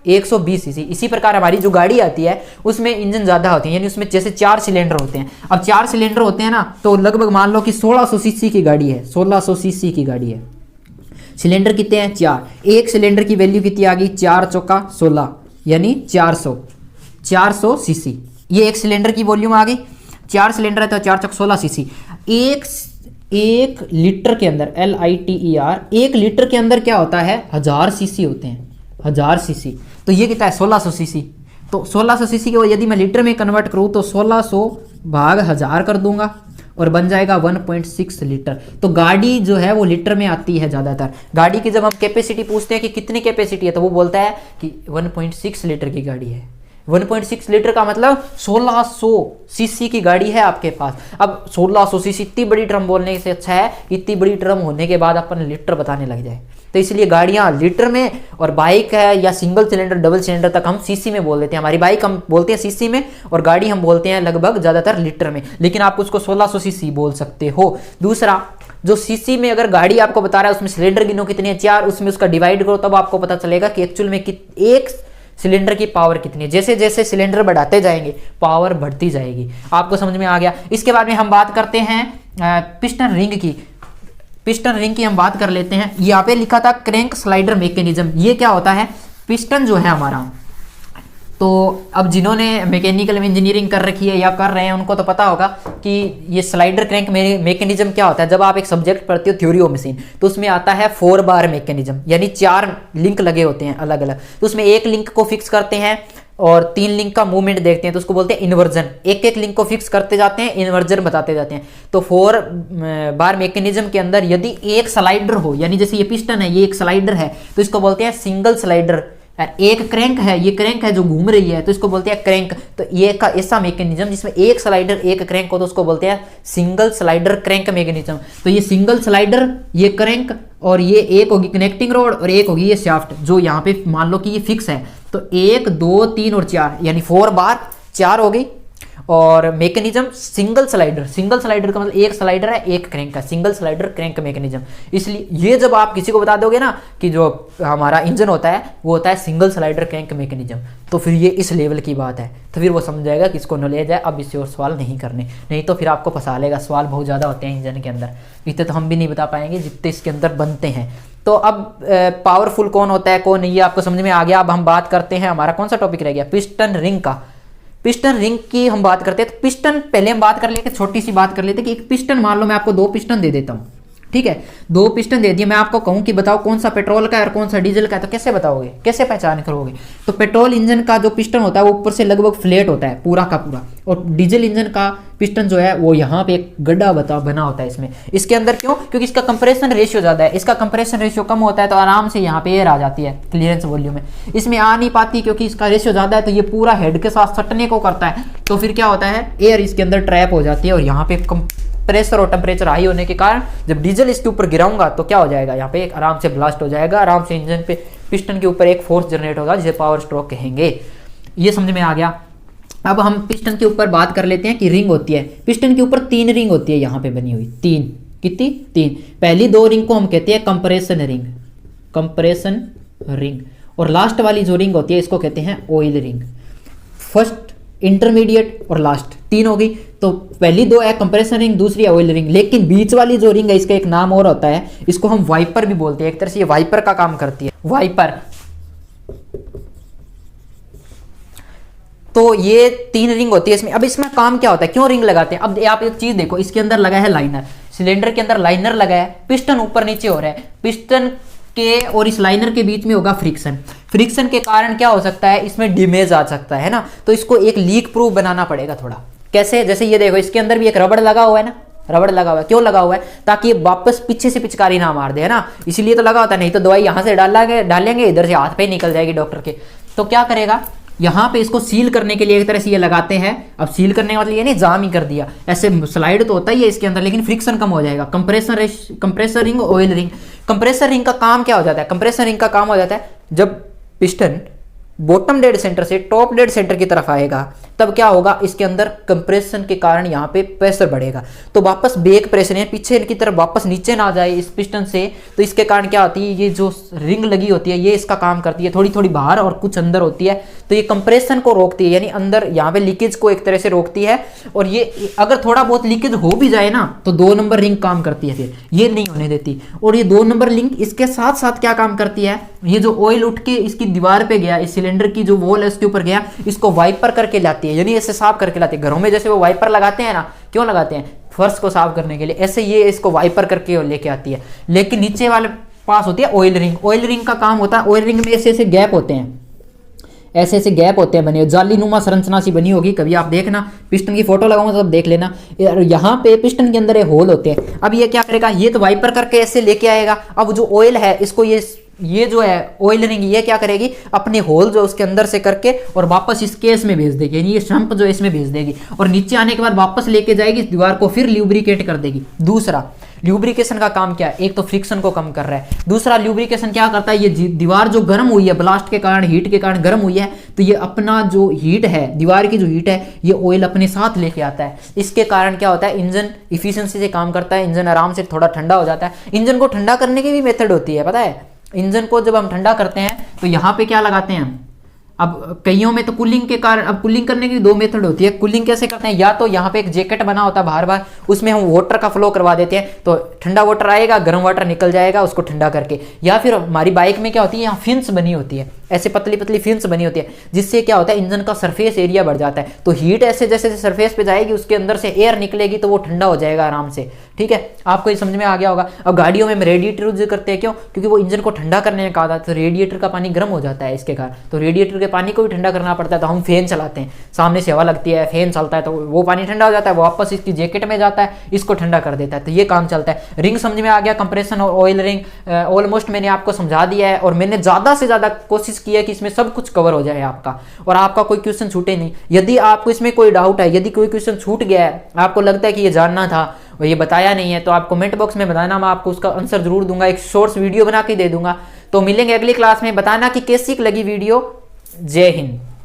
120 सीसी। इसी प्रकार हमारी जो गाड़ी आती है उसमें इंजन ज्यादा होती है, यानी उसमें जैसे 4 सिलेंडर होते हैं। अब 4 सिलेंडर होते हैं ना, तो लगभग मान लो कि 1600 सीसी की गाड़ी है, 1600 सीसी की गाड़ी है। सिलेंडर कितने हैं, 4। एक सिलेंडर की वैल्यू कितनी आ गई, 4 चौका 16 यानी 400 सीसी। ये एक सिलेंडर की वॉल्यूम आ गई, 4 सिलेंडर है तो 4 चौक 16 सीसी। एक लीटर के अंदर LITER, 1 लीटर के अंदर क्या होता है, 1000 सीसी होते हैं, 1000 सीसी। तो ये कितना है, 1600 सीसी। तो 1600 सीसी को यदि मैं लीटर में कन्वर्ट करूं तो 1600 भाग 1000 कर दूंगा और बन जाएगा 1.6 लीटर। तो गाड़ी जो है वो लीटर में आती है ज़्यादातर। गाड़ी की जब हम कैपेसिटी पूछते हैं कि कितनी कैपेसिटी है, तो वो बोलता है कि 1.6 लीटर की गाड़ी है। 1.6 लीटर का मतलब 1600 सीसी की गाड़ी है आपके पास। अब 1600 सीसी इतनी बड़ी ड्रम बोलने से अच्छा है इतनी बड़ी ड्रम होने के बाद अपन लीटर बताने लग जाए। तो इसलिए गाड़ियां लीटर में, और बाइक है या सिंगल सिलेंडर डबल सिलेंडर तक हम सीसी में बोल देते हैं। हमारी बाइक हम बोलते हैं सीसी में और गाड़ी हम बोलते हैं लगभग ज़्यादातर लीटर में, लेकिन आप उसको 1600 सीसी बोल सकते हो। दूसरा, जो सीसी में अगर गाड़ी आपको बता रहा है उसमें सिलेंडर गिनो कितने हैं, 4, उसमें उसका डिवाइड करो तब आपको पता चलेगा कि एक्चुअल में एक सिलेंडर की पावर कितनी है। जैसे जैसे सिलेंडर बढ़ाते जाएंगे पावर बढ़ती जाएगी। आपको समझ में आ गया। इसके बाद में हम बात करते हैं पिस्टन रिंग की। पिस्टन रिंग की हम बात कर लेते हैं। यहाँ पे लिखा था क्रैंक स्लाइडर मैकेनिज्म। ये क्या होता है, पिस्टन जो है हमारा, तो अब जिन्होंने मैकेनिकल में इंजीनियरिंग कर रखी है या कर रहे हैं उनको तो पता होगा कि ये स्लाइडर क्रैंक मैकेनिज्म क्या होता है। जब आप एक सब्जेक्ट पढ़ते हो थ्योरी ऑफ मशीन, तो उसमें आता है 4 बार मैकेनिज्म, यानी 4 लिंक लगे होते हैं अलग अलग। तो उसमें एक लिंक को फिक्स करते हैं और 3 लिंक का मूवमेंट देखते हैं, तो उसको बोलते हैं इन्वर्जन। एक एक लिंक को फिक्स करते जाते हैं, इन्वर्जन बताते जाते हैं। तो 4 बार मैकेनिज्म के अंदर यदि एक स्लाइडर हो, यानी जैसे ये पिस्टन है, ये एक स्लाइडर है, तो इसको बोलते हैं सिंगल स्लाइडर। एक क्रैंक है, ये क्रैंक है जो घूम रही है, तो इसको बोलते हैं क्रैंक। तो ये का ऐसा मैकेनिज्म जिसमें एक स्लाइडर एक क्रैंक हो, तो उसको बोलते हैं सिंगल स्लाइडर क्रैंक मैकेनिज्म। तो ये सिंगल स्लाइडर, ये क्रैंक, और ये एक होगी कनेक्टिंग रोड और एक होगी ये शाफ्ट, जो यहाँ पे मान लो कि ये फिक्स है। तो 1 2 3 और 4 यानी 4 बार 4 हो गई। और mechanism single slider, single slider का मतलब एक स्लाइडर है एक क्रैंक है, सिंगल स्लाइडर क्रैंक मैकेनिज्म। इसलिए ये जब आप किसी को बता दोगे ना कि जो हमारा इंजन होता है वो होता है सिंगल स्लाइडर क्रैंक मैकेनिज्म, तो फिर ये इस लेवल की बात है, तो फिर वो समझ जाएगा कि इसको नॉलेज है, अब इससे और सवाल नहीं करने, नहीं तो फिर आपको फंसा लेगा। सवाल बहुत ज़्यादा होते हैं इंजन के अंदर, इतने तो हम भी नहीं बता पाएंगे जितने इसके अंदर बनते हैं। तो अब पावरफुल कौन होता है कौन नहीं, ये आपको समझ में आ गया। अब हम बात करते हैं, हमारा कौन सा टॉपिक रह गया, पिस्टन रिंग का। पिस्टन रिंग की हम बात करते हैं। तो पिस्टन पहले हम बात कर लेते, छोटी सी बात कर लेते कि एक पिस्टन, मान लो मैं आपको 2 पिस्टन दे देता हूँ, ठीक है, 2 पिस्टन दे दिए, मैं आपको कहूँ कि बताओ कौन सा पेट्रोल का है और कौन सा डीजल का है, तो कैसे बताओगे, कैसे पहचान करोगे। तो पेट्रोल इंजन का जो पिस्टन होता है वो ऊपर से लगभग फ्लैट होता है पूरा का पूरा, और डीजल इंजन का पिस्टन जो है वो यहाँ पे एक गड्ढा बना होता है इसमें। इसके अंदर क्यों, क्योंकि इसका कंप्रेशन रेशियो ज़्यादा है, इसका कंप्रेशन रेशियो कम होता है तो आराम से यहाँ पे एयर आ जाती है क्लियरेंस वॉल्यूम में। इसमें आ नहीं पाती क्योंकि इसका रेशियो ज़्यादा है, तो ये पूरा हेड के साथ सटने को करता है, तो फिर क्या होता है एयर इसके अंदर ट्रैप हो जाती है, और यहाँ पे प्रेशर और टेम्परेचर हाई होने के कारण जब डीजल इसके ऊपर गिराऊंगा तो क्या हो जाएगा, यहाँ पे एक आराम से ब्लास्ट हो जाएगा, आराम से इंजन पे पिस्टन के ऊपर एक फोर्स जनरेट होगा जिसे पावर स्ट्रोक कहेंगे। ये समझ में आ गया। अब हम पिस्टन के ऊपर बात कर लेते हैं कि रिंग होती है, पिस्टन के ऊपर 3 रिंग होती है यहाँ पे बनी हुई, 3, कितनी 3। पहली 2 रिंग को हम कहते हैं कंप्रेशन रिंग, कंप्रेशन रिंग, और लास्ट वाली जो रिंग होती है इसको कहते हैं ऑयल रिंग। फर्स्ट, इंटरमीडिएट और लास्ट 3 हो गई। तो पहली 2 है कंप्रेशन रिंग, दूसरी है ऑयल रिंग, लेकिन बीच वाली जो रिंग है इसका एक नाम और होता है, इसको हम वाइपर भी बोलते हैं। एक तरह से ये वाइपर का काम करती है, वाइपर। तो ये 3 रिंग होती है इसमें। अब इसमें काम क्या होता है, क्यों रिंग लगाते हैं? अब आप एक चीज देखो, इसके अंदर लगा है लाइनर, सिलेंडर के अंदर लाइनर लगा है, पिस्टन ऊपर नीचे हो रहा है, पिस्टन के और इस लाइनर के बीच में होगा फ्रिक्शन। फ्रिक्शन के कारण क्या हो सकता है, इसमें डैमेज आ सकता है ना। तो इसको एक लीक प्रूफ बनाना पड़ेगा थोड़ा। कैसे? जैसे ये देखो, इसके अंदर भी एक रबड़ लगा हुआ है ना, रबड़ लगा हुआ है। क्यों लगा हुआ है? ताकि ये वापस पीछे से पिचकारी ना मार दे, है ना, इसीलिए तो लगा होता है। नहीं तो दवाई यहां से डालेंगे इधर से हाथ पे निकल जाएगी डॉक्टर के। तो क्या करेगा, यहाँ पे इसको सील करने के लिए एक तरह से ये लगाते हैं। अब सील करने का मतलब ये नहीं जाम ही कर दिया, ऐसे स्लाइड तो होता ही है इसके अंदर, लेकिन फ्रिक्शन कम हो जाएगा। Compressor ring, oil ring. Compressor ring का काम क्या हो जाता है? कंप्रेसर रिंग का काम हो जाता है जब पिस्टन बॉटम डेड सेंटर से टॉप डेड सेंटर की तरफ आएगा, तब क्या होगा, इसके अंदर कंप्रेशन के कारण यहाँ पे प्रेशर बढ़ेगा, तो वापस बैक प्रेशर है पीछे की तरफ वापस नीचे ना जाए इस पिस्टन से। तो इसके कारण क्या होती है, ये जो रिंग लगी होती है ये इसका काम करती है, थोड़ी थोड़ी बाहर और कुछ अंदर होती है। तो ये कंप्रेशन को रोकती है, यानी अंदर यहाँ पे लीकेज को एक तरह से रोकती है। और ये अगर थोड़ा बहुत लीकेज हो भी जाए ना, तो 2 नंबर रिंग काम करती है, फिर ये नहीं होने देती। और ये 2 नंबर रिंग इसके साथ साथ क्या काम करती है, ये जो ऑयल उठ के इसकी दीवार पे गया, इस सिलेंडर की जो वॉल है उसके ऊपर गया, इसको वाइपर करके लाती है, यानी ऐसे साफ करके लाती है। घरों में जैसे वो वाइपर लगाते हैं ना, क्यों लगाते हैं, फर्श को साफ करने के लिए, ऐसे ये इसको वाइपर करके लेके आती है। लेकिन नीचे वाले पास होती है ऑयल रिंग। ऑयल रिंग का काम होता है, ऑयल रिंग में ऐसे ऐसे गैप होते हैं, ऐसे ऐसे गैप होते हैं बने, जाली नुमा संरचना सी बनी होगी, कभी आप देखना, पिस्टन की फोटो लगाऊंगा तब देख लेना। यहाँ पे पिस्टन के अंदर ये होल होते हैं। अब ये क्या करेगा, ये तो वाइपर करके ऐसे लेके आएगा। अब जो ऑयल है इसको ये जो है ऑयल रिंग, ये क्या करेगी, अपने होल जो उसके अंदर से करके और वापस इस केस में भेज देगी, यानी ये शंप जो इसमें भेज देगी, और नीचे आने के बाद वापस लेके जाएगी इस दीवार को, फिर ल्यूब्रिकेट कर देगी। दूसरा, ल्यूब्रिकेशन का काम क्या है, एक तो फ्रिक्शन को कम कर रहा है, दूसरा ल्यूब्रिकेशन क्या करता है, ये दीवार जो गर्म हुई है ब्लास्ट के कारण, हीट के कारण गर्म हुई है, तो ये अपना जो हीट है, दीवार की जो हीट है, ये ऑयल अपने साथ लेके आता है। इसके कारण क्या होता है, इंजन इफिशिएंसी से काम करता है, इंजन आराम से थोड़ा ठंडा हो जाता है। इंजन को ठंडा करने की भी मेथड होती है, पता है। इंजन को जब हम ठंडा करते हैं तो यहाँ पे क्या लगाते हैं, अब कईयों में तो कूलिंग के कारण, अब कूलिंग करने की 2 मेथड होती है। कूलिंग कैसे करते हैं, या तो यहाँ पे एक जैकेट बना होता है बाहर बाहर, उसमें हम वाटर का फ्लो करवा देते हैं, तो ठंडा वाटर आएगा, गर्म वाटर निकल जाएगा उसको ठंडा करके। या फिर हमारी बाइक में क्या होती है, यहाँ फिन्स बनी होती है, ऐसे पतली पतली फिन्स बनी होती है, जिससे क्या होता है, इंजन का सरफेस एरिया बढ़ जाता है। तो हीट ऐसे जैसे जैसे सरफेस पे जाएगी, उसके अंदर से एयर निकलेगी, तो वो ठंडा हो जाएगा आराम से। ठीक है, आपको ये समझ में आ गया होगा। अब गाड़ियों में हम रेडिएटर यूज करते हैं, क्यों, क्योंकि वो इंजन को ठंडा करने में कहा था, तो रेडिएटर का पानी गर्म हो जाता है इसके कारण, तो रेडिएटर के पानी को भी ठंडा करना पड़ता है। तो हम फैन चलाते हैं, सामने से हवा लगती है, फैन चलता है, तो वो पानी ठंडा हो जाता है, वापस इसकी जैकेट में जाता है, इसको ठंडा कर देता है। तो ये काम चलता है। रिंग समझ में आ गया, कंप्रेशन और ऑयल रिंग ऑलमोस्ट मैंने आपको समझा दिया है, और मैंने ज़्यादा से ज़्यादा कोशिश की है कि इसमें सब कुछ कवर हो जाए आपका, और आपका कोई क्वेश्चन छूटे नहीं। यदि आपको इसमें कोई डाउट है, यदि कोई क्वेश्चन छूट गया है, आपको लगता है कि ये जानना था और ये बताया नहीं है, तो आप कमेंट बॉक्स में बताना, मैं आपको उसका आंसर जरूर दूंगा, एक शॉर्ट्स वीडियो बना के दे दूंगा। तो मिलेंगे अगली क्लास में, बताना कि कैसी लगी वीडियो। जय हिंद।